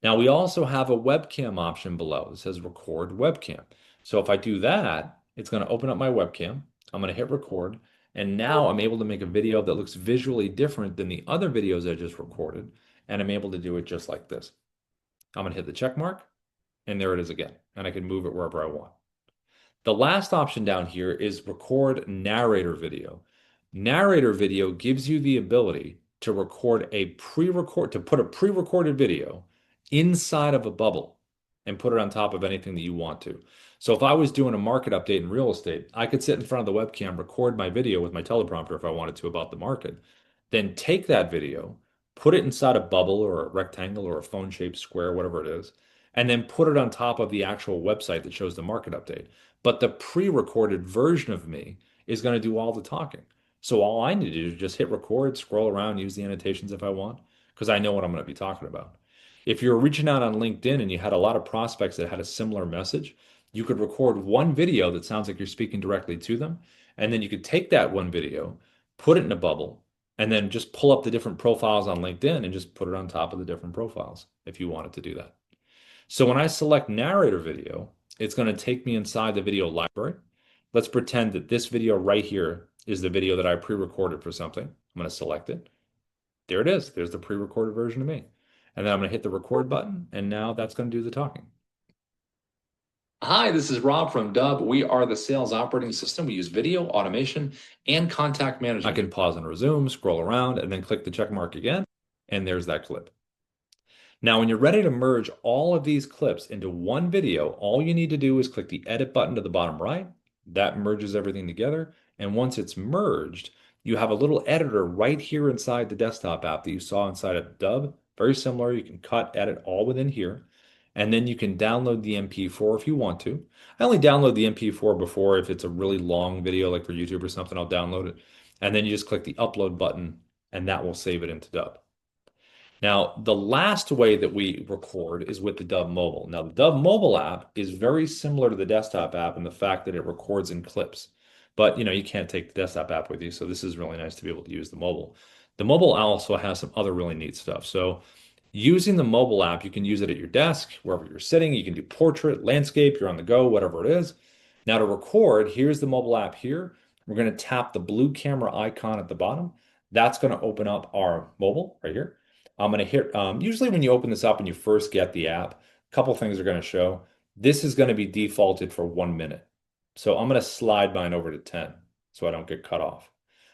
Now we also have a webcam option below. It says record webcam. So if I do that, it's going to open up my webcam. I'm going to hit record, and now I'm able to make a video that looks visually different than the other videos I just recorded, and I'm able to do it just like this. I'm going to hit the check mark, and there it is again, and I can move it wherever I want. The last option down here is record narrator video. Narrator video gives you the ability to put a pre-recorded video inside of a bubble and put it on top of anything that you want to. So if I was doing a market update in real estate, I could sit in front of the webcam, record my video with my teleprompter if I wanted to about the market, then take that video, put it inside a bubble or a rectangle or a phone-shaped square, whatever it is, and then put it on top of the actual website that shows the market update. But the pre-recorded version of me is going to do all the talking. So all I need to do is just hit record, scroll around, use the annotations if I want, because I know what I'm going to be talking about. If you're reaching out on LinkedIn and you had a lot of prospects that had a similar message, you could record one video that sounds like you're speaking directly to them. And then you could take that one video, put it in a bubble, and then just pull up the different profiles on LinkedIn and just put it on top of the different profiles if you wanted to do that. So when I select narrator video, it's going to take me inside the video library. Let's pretend that this video right here is the video that I pre-recorded for something. I'm going to select it. There it is. There's the pre-recorded version of me. And then I'm going to hit the record button, and now that's going to do the talking. Hi, this is Rob from Dubb. We are the sales operating system. We use video, automation, and contact management. I can pause and resume, scroll around, and then click the check mark again, and there's that clip. Now, when you're ready to merge all of these clips into one video, all you need to do is click the edit button to the bottom right. That merges everything together. And once it's merged, you have a little editor right here inside the desktop app that you saw inside of Dubb. Very similar. You can cut, edit all within here. And then you can download the MP4 if you want to. I only download the MP4 before if it's a really long video, like for YouTube or something, I'll download it. And then you just click the upload button, and that will save it into Dubb. Now, the last way that we record is with the Dubb Mobile. Now, the Dubb Mobile app is very similar to the desktop app in the fact that it records in clips. But, you can't take the desktop app with you, so this is really nice to be able to use the mobile. The mobile also has some other really neat stuff. So using the mobile app, you can use it at your desk, wherever you're sitting. You can do portrait, landscape, you're on the go, whatever it is. Now to record, here's the mobile app here. We're going to tap the blue camera icon at the bottom. That's going to open up our mobile right here. I'm going to hit, usually when you open this up and you first get the app, a couple things are going to show. This is going to be defaulted for 1 minute. So I'm going to slide mine over to 10 so I don't get cut off.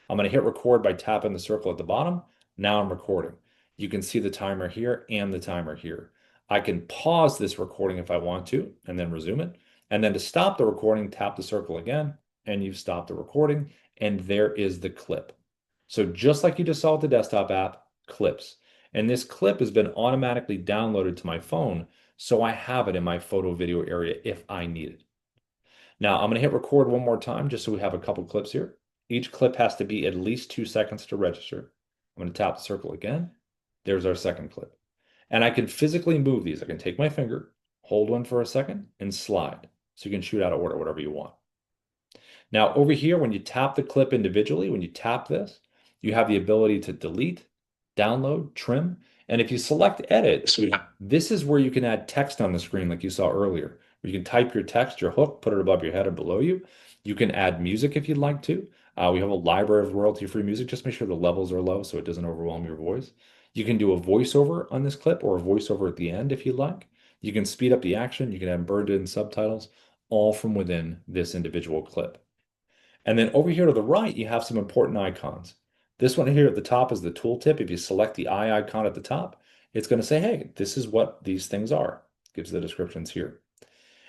I'm going to hit record by tapping the circle at the bottom. Now I'm recording. You can see the timer here and the timer here. I can pause this recording if I want to and then resume it. And then to stop the recording, tap the circle again and you've stopped the recording. And there is the clip. So just like you just saw with the desktop app, clips. And this clip has been automatically downloaded to my phone, so I have it in my photo video area if I need it. Now I'm going to hit record one more time just so we have a couple clips here. Each clip has to be at least 2 seconds to register. I'm going to tap the circle again. There's our second clip. And I can physically move these. I can take my finger, hold one for a second, and slide. So you can shoot out of order, whatever you want. Now, over here, when you tap the clip individually, when you tap this, you have the ability to delete, download, trim. And if you select edit, this is where you can add text on the screen like you saw earlier. You can type your text, your hook, put it above your head or below you. You can add music if you'd like to. We have a library of royalty-free music. Just make sure the levels are low so it doesn't overwhelm your voice. You can do a voiceover on this clip or a voiceover at the end if you'd like. You can speed up the action. You can have burned-in subtitles, all from within this individual clip. And then over here to the right, you have some important icons. This one here at the top is the tooltip. If you select the eye icon at the top, it's going to say, hey, this is what these things are. Gives the descriptions here.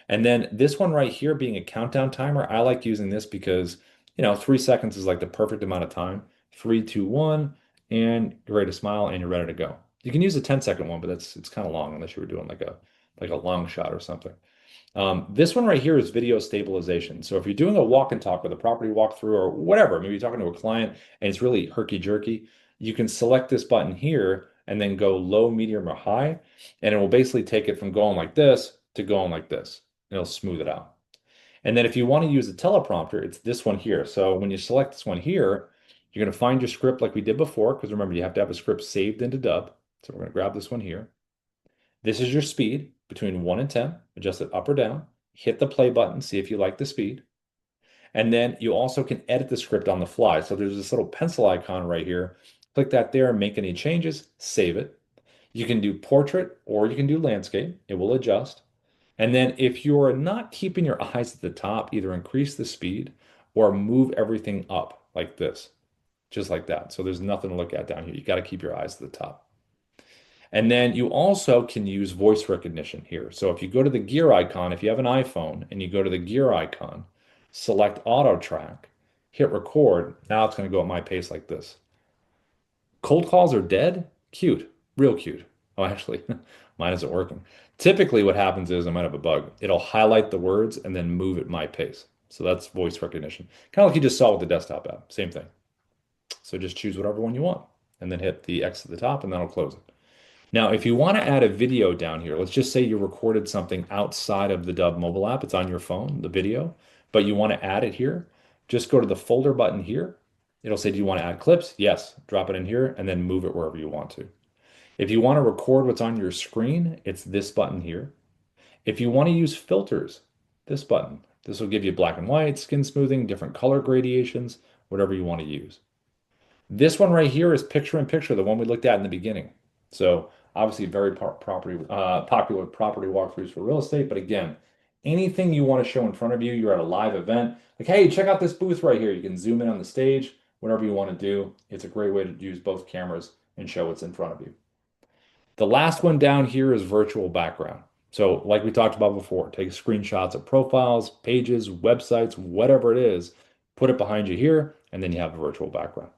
And then this one right here being a countdown timer, I like using this because, 3 seconds is like the perfect amount of time. 3, 2, 1, and you're ready to smile and you're ready to go. You can use a 10-second one, but it's kind of long unless you were doing like a long shot or something. This one right here is video stabilization. So if you're doing a walk and talk with a property walkthrough or whatever, maybe you're talking to a client and it's really herky-jerky, you can select this button here and then go low, medium, or high, and it will basically take it from going like this to going like this. And it'll smooth it out. And then if you want to use a teleprompter, it's this one here. So when you select this one here, you're going to find your script like we did before, because remember, you have to have a script saved into Dubb. So we're going to grab this one here. This is your speed between 1 and 10. Adjust it up or down. Hit the play button, see if you like the speed. And then you also can edit the script on the fly. So there's this little pencil icon right here. Click that there, make any changes, save it. You can do portrait or you can do landscape. It will adjust. And then if you're not keeping your eyes at the top, either increase the speed or move everything up like this, just like that. So there's nothing to look at down here. You got to keep your eyes at the top. And then you also can use voice recognition here. So if you go to the gear icon, if you have an iPhone and you go to the gear icon, select auto track, hit record. Now it's going to go at my pace like this. Cold calls are dead. Cute, real cute. Oh, actually, mine isn't working. Typically what happens is I might have a bug. It'll highlight the words and then move at my pace. So that's voice recognition. Kind of like you just saw with the desktop app. Same thing. So just choose whatever one you want and then hit the X at the top and that'll close it. Now, if you want to add a video down here, let's just say you recorded something outside of the Dubb mobile app. It's on your phone, the video, but you want to add it here. Just go to the folder button here. It'll say, do you want to add clips? Yes. Drop it in here and then move it wherever you want to. If you want to record what's on your screen, it's this button here. If you want to use filters, this button. This will give you black and white, skin smoothing, different color gradations, whatever you want to use. This one right here is picture in picture, the one we looked at in the beginning. So obviously very popular property walkthroughs for real estate. But again, anything you want to show in front of you, you're at a live event, like, hey, check out this booth right here. You can zoom in on the stage, whatever you want to do. It's a great way to use both cameras and show what's in front of you. The last one down here is virtual background. So like we talked about before, take screenshots of profiles, pages, websites, whatever it is, put it behind you here, and then you have a virtual background.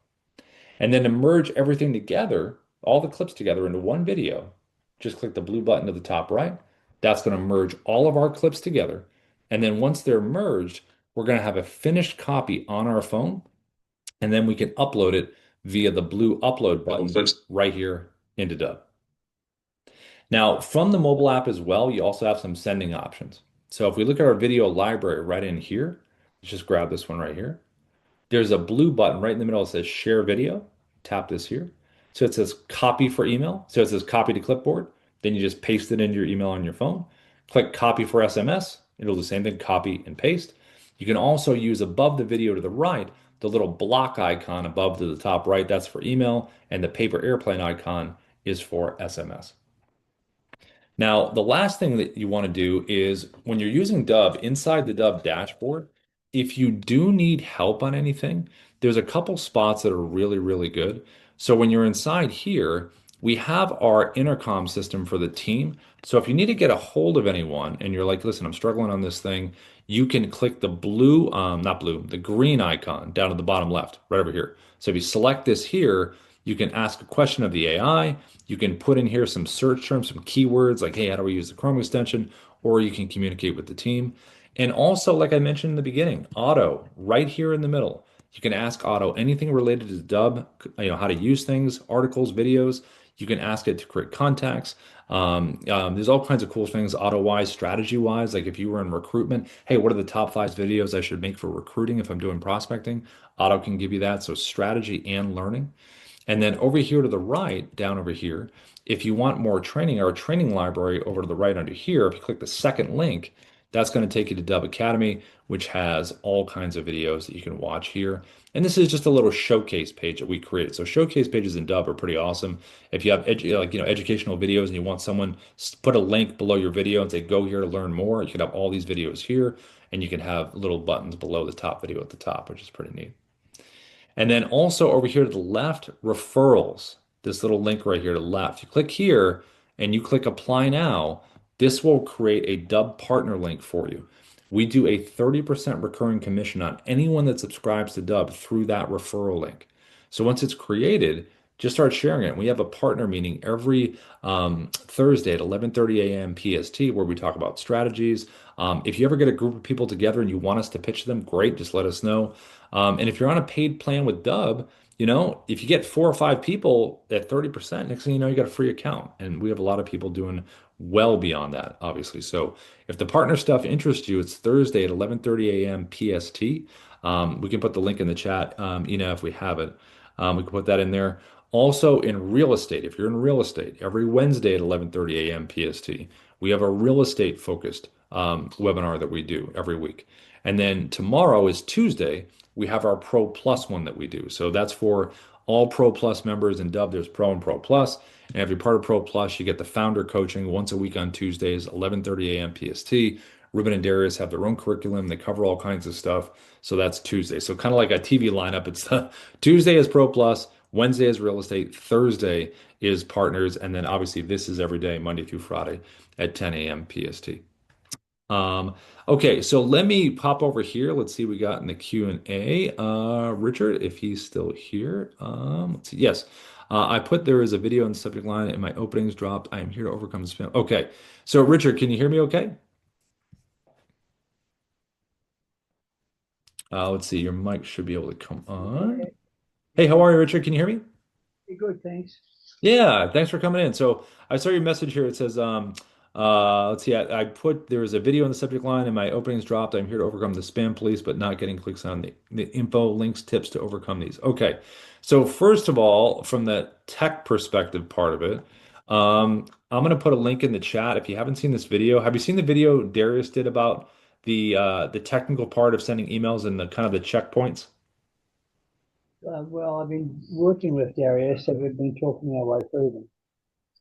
And then to merge everything together, all the clips together into one video, just click the blue button to the top right. That's going to merge all of our clips together. And then once they're merged, we're going to have a finished copy on our phone. And then we can upload it via the blue upload button right here into Dubb. Now, from the mobile app as well, you also have some sending options. So if we look at our video library right in here, let's just grab this one right here. There's a blue button right in the middle that says share video. Tap this here. So it says copy for email. So it says copy to clipboard. Then you just paste it into your email on your phone. Click copy for SMS. It'll do the same thing, copy and paste. You can also use above the video to the right, the little block icon above to the top right, that's for email. And the paper airplane icon is for SMS. Now, the last thing that you want to do is when you're using Dubb, inside the Dubb dashboard, if you do need help on anything, there's a couple spots that are really, really good. So when you're inside here, we have our intercom system for the team. So if you need to get a hold of anyone and you're like, listen, I'm struggling on this thing, you can click the blue, not blue, the green icon down at the bottom left, right over here. So if you select this here, you can ask a question of the AI. You can put in here some search terms, some keywords like, hey, how do we use the Chrome extension? Or you can communicate with the team. And also, like I mentioned in the beginning, auto right here in the middle. You can ask Auto anything related to Dubb, how to use things, articles, videos. You can ask it to create contacts. There's all kinds of cool things auto-wise, strategy-wise. Like if you were in recruitment, hey, what are the top 5 videos I should make for recruiting if I'm doing prospecting? Auto can give you that. So strategy and learning. And then over here to the right, down over here, if you want more training, our training library over to the right under here, if you click the second link, that's going to take you to Dubb Academy, which has all kinds of videos that you can watch here. And this is just a little showcase page that we created. So showcase pages in Dubb are pretty awesome. If you have educational videos and you want someone put a link below your video and say go here to learn more, you can have all these videos here, and you can have little buttons below the top video at the top, which is pretty neat. And then also over here to the left, referrals. This little link right here to the left. You click here and you click apply now. This will create a Dubb partner link for you. We do a 30% recurring commission on anyone that subscribes to Dubb through that referral link. So once it's created, just start sharing it. We have a partner meeting every Thursday at 11:30 a.m. PST where we talk about strategies. If you ever get a group of people together and you want us to pitch them, great, just let us know. And if you're on a paid plan with Dubb, if you get 4 or 5 people at 30%, next thing you know, you got a free account. And we have a lot of people doing well beyond that, obviously. So if the partner stuff interests you, it's Thursday at 11:30 a.m. PST. We can put the link in the chat, if we have it. We can put that in there. Also in real estate, if you're in real estate, every Wednesday at 11:30 a.m. PST, we have a real estate focused webinar that we do every week. And then tomorrow is Tuesday. We have our Pro Plus one that we do. So that's for all Pro Plus members in Dubb. There's Pro and Pro Plus. And if you're part of Pro Plus, you get the founder coaching once a week on Tuesdays, 11:30 a.m. PST. Ruben and Darius have their own curriculum. They cover all kinds of stuff. So that's Tuesday. So kind of like a TV lineup. It's Tuesday is Pro Plus, Wednesday is real estate, Thursday is partners, and then obviously this is every day, Monday through Friday at 10 a.m. PST. Okay, so let me pop over here. Let's see what we got in the Q&A. Richard, if he's still here. Let's see. Yes. I put there is a video in the subject line and my openings dropped. I am here to overcome the spam. Okay. So Richard, can you hear me okay? Let's see. Your mic should be able to come on. Hey, how are you, Richard? Can you hear me? Hey, good, thanks. Yeah, thanks for coming in. So I saw your message here. It says, let's see, I put there was a video in the subject line and my openings dropped. I'm here to overcome the spam police, but not getting clicks on the info links, tips to overcome these. Okay. So first of all, from the tech perspective part of it, I'm gonna put a link in the chat. If you haven't seen this video, have you seen the video Darius did about the technical part of sending emails and the kind of the checkpoints? Well, I've been working with Darius, so we've been talking our way through them.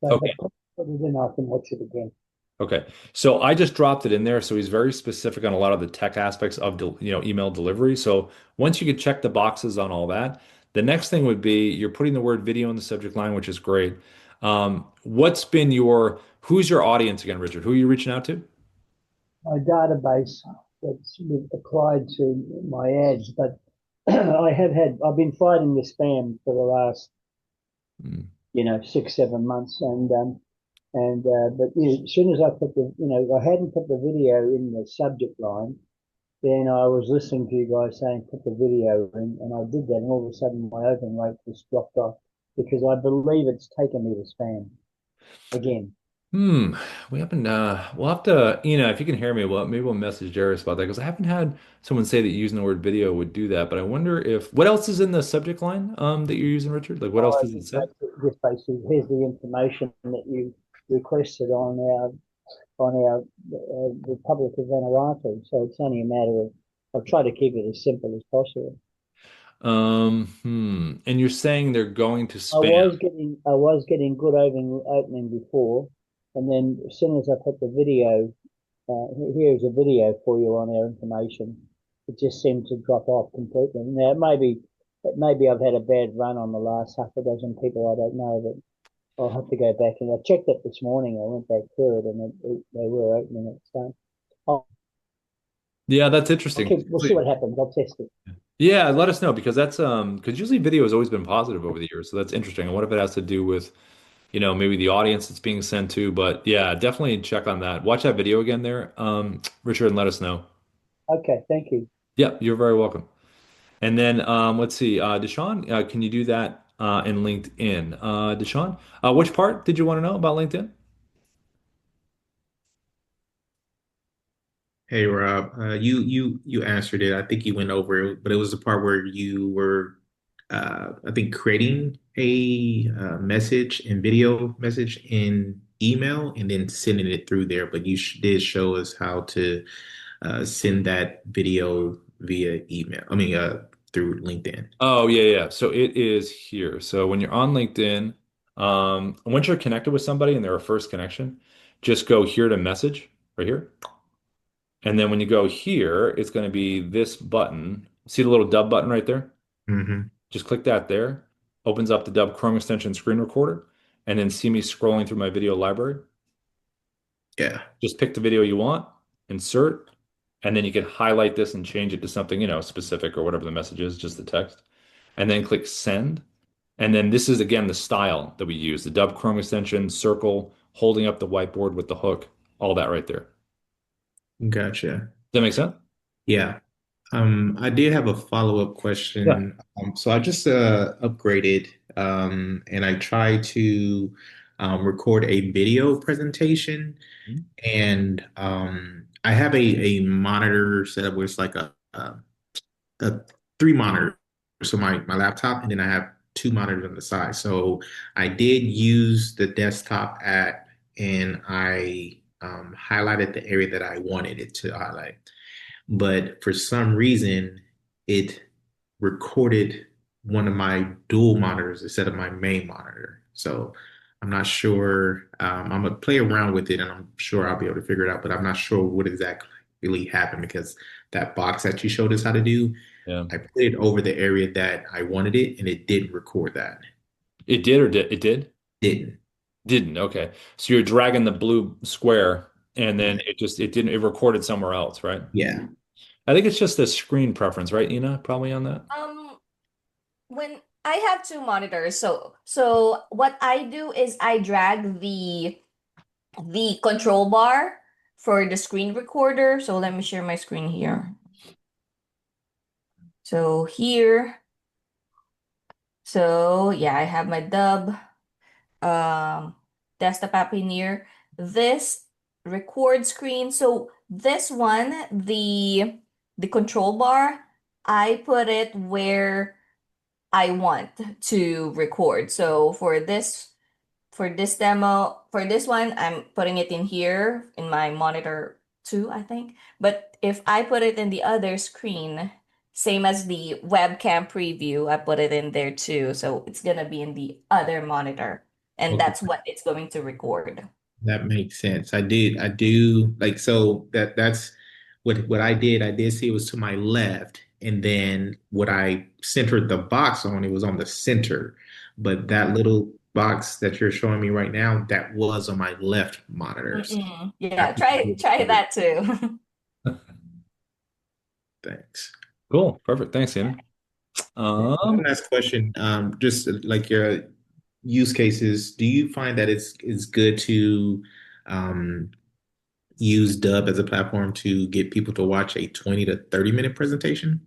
So, Okay. but put it in, I can watch it again. Okay. So I just dropped it in there. So he's very specific on a lot of the tech aspects of, email delivery. So once you could check the boxes on all that, the next thing would be you're putting the word video in the subject line, which is great. Who's your audience again, Richard? Who are you reaching out to? My database that's applied to my ads, but I've been fighting the spam for the last, Mm. 6, 7 months, but as soon as I put I hadn't put the video in the subject line, then I was listening to you guys saying put the video in, and I did that, and all of a sudden my open rate just dropped off because I believe it's taken me to spam again. We haven't, we'll have to, if you can hear me, well, maybe we'll message Darius about that because I haven't had someone say that using the word video would do that. But I wonder what else is in the subject line, that you're using, Richard? Like what else does it say? Just basically, here's the information that you requested on our Republic of Vanuatu. So it's only a matter of I've tried to keep it as simple as possible. And you're saying they're going to I spam. was getting good opening before, and then as soon as I put the video, here's a video for you on our information, it just seemed to drop off completely. Now maybe I've had a bad run on the last half a dozen people, I don't know, but I'll have to go back, and I checked it this morning. I went back through it, and they were opening it. So Yeah, that's interesting. we'll see what happens. I'll test it. Yeah, let us know because that's because usually video has always been positive over the years, so that's interesting. And what if it has to do with, maybe the audience it's being sent to? But yeah, definitely check on that. Watch that video again there, Richard, and let us know. Okay, thank you. Yeah, you're very welcome. And then let's see, Deshaun, can you do that in LinkedIn? Deshaun, which part did you want to know about LinkedIn? Hey Rob, you answered it. I think you went over it, but it was the part where you were, I think, creating a message and video message in email and then sending it through there. But you sh did show us how to send that video via email. I mean, through LinkedIn. Oh, yeah, yeah. So it is here. So when you're on LinkedIn, once you're connected with somebody and they're a first connection, just go here to message right here. And then when you go here, it's going to be this button. See the little Dubb button right there? Hmm. Just click that there. Opens up the Dubb Chrome Extension screen recorder. And then see me scrolling through my video library. Yeah. Just pick the video you want, insert, and then you can highlight this and change it to something, specific or whatever the message is, just the text. And then click send. And then this is again the style that we use, the Dubb Chrome extension, circle, holding up the whiteboard with the hook, all that right there. Does Gotcha. that make sense? Yeah. I did have a follow-up Yeah. question. So I just upgraded and I tried to record a video presentation Mhm. and I have a monitor set up where it's like a three monitor. So my laptop and then I have two monitors on the side. So I did use the desktop app and I highlighted the area that I wanted it to highlight. But for some reason, it recorded one of my dual monitors instead of my main monitor. So I'm not sure. I'm gonna play around with it, and I'm sure I'll be able to figure it out. But I'm not sure what exactly really happened because that box that you showed us how to do, Yeah. I put it over the area that I wanted it, and it didn't record that. It did or did it did? Didn't. Didn't. Okay. So you're dragging the blue square and then it didn't, it recorded somewhere else, right? Yeah. I think it's just a screen preference, right, Ina? Probably on that. Um, when I have two monitors, so what I do is I drag the control bar for the screen recorder. So let me share my screen here. So here, so yeah, I have my Dubb um desktop app in here. This record screen. So this one, the control bar, I put it where I want to record. So for this demo, for this one, I'm putting it in here in my monitor too, I think. But if I put it in the other screen, same as the webcam preview, I put it in there too. So it's gonna be in the other monitor, and Okay. that's what it's going to record. That makes sense. I do like so that's what I did. I did see it was to my left, and then what I centered the box on, it was on the center. But that little box that you're showing me right now, that was on my left monitor. So Mm-mm. Yeah, that's try that too. thanks. Cool. Perfect. Thanks, Ina. One last question. Just like your use cases, do you find that it's good to um use Dubb as a platform to get people to watch a 20 to 30-minute presentation?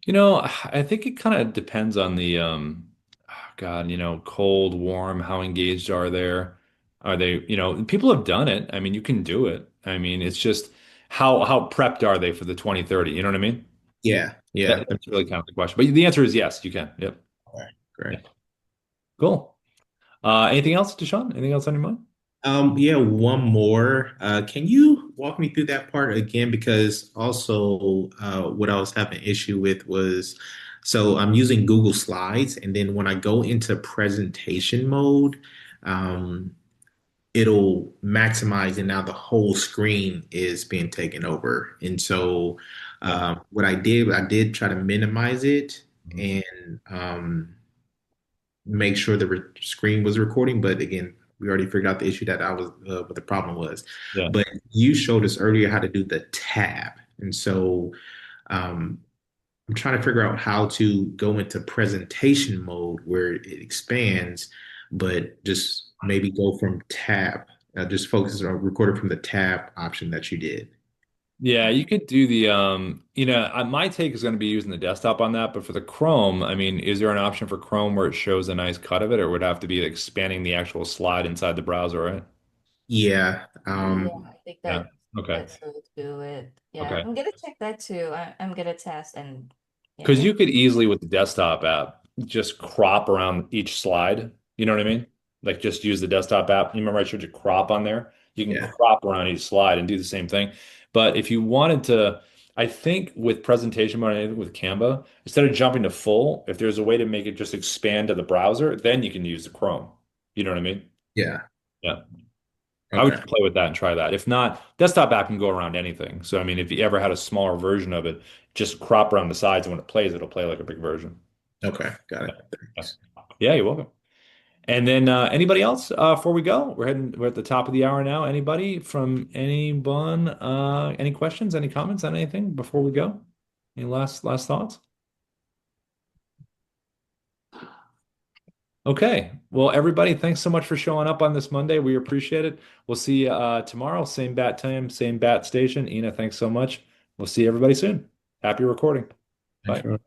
I think it kind of depends on the God, cold, warm, how engaged are there? Are they, people have done it. I mean, you can do it. I mean, it's just how prepped are they for the 2030? You know what I mean? Yeah, yeah. That's really kind of the question. But the answer is yes, you can. Yep. Okay, great. Yeah. Cool. Anything else, Deshaun? Anything else on your mind? Yeah, one more. Can you walk me through that part again? Because also, what I was having issue with was, so I'm using Google Slides, and then when I go into presentation mode, um, it'll maximize, and now the whole screen is being taken over. And so, Yeah. what I did try to minimize it Mhm. and make sure the screen was recording. But again, we already figured out the issue that I was what the problem was. Yeah. But you showed us earlier how to do the tab, and so um, I'm trying to figure out how to go into presentation mode where it expands, but just maybe go from tab, just focus on recording from the tab option that you did. Yeah, you could do the my take is going to be using the desktop on that, but for the Chrome, I mean, is there an option for Chrome where it shows a nice cut of it, or would it have to be expanding the actual slide inside the browser, right? Yeah. Yeah, I think Yeah. that Okay. that will do it. Yeah, Okay. I'm gonna check that too. I'm gonna test and yeah, Because yeah. you could easily with the desktop app just crop around each slide. You know what I mean? Like just use the desktop app. You remember I showed you crop on there? You can Yeah. crop around each slide and do the same thing. But if you wanted to, I think with presentation mode and with Canva, instead of jumping to full, if there's a way to make it just expand to the browser, then you can use the Chrome. You know what I mean? Yeah. Yeah. I would Okay. play with that and try that. If not, desktop app can go around anything. So I mean, if you ever had a smaller version of it, just crop around the sides, and when it plays, it'll play like a big version. Okay. Got Yeah, it. yeah, Thanks. yeah, you're welcome. And then anybody else before we go? We're at the top of the hour now. Anybody from anyone? Any questions? Any comments on anything before we go? Any last thoughts? Okay. Well, everybody, thanks so much for showing up on this Monday. We appreciate it. We'll see you tomorrow, same bat time, same bat station. Ina, thanks so much. We'll see everybody soon. Happy recording. Thanks Bye. for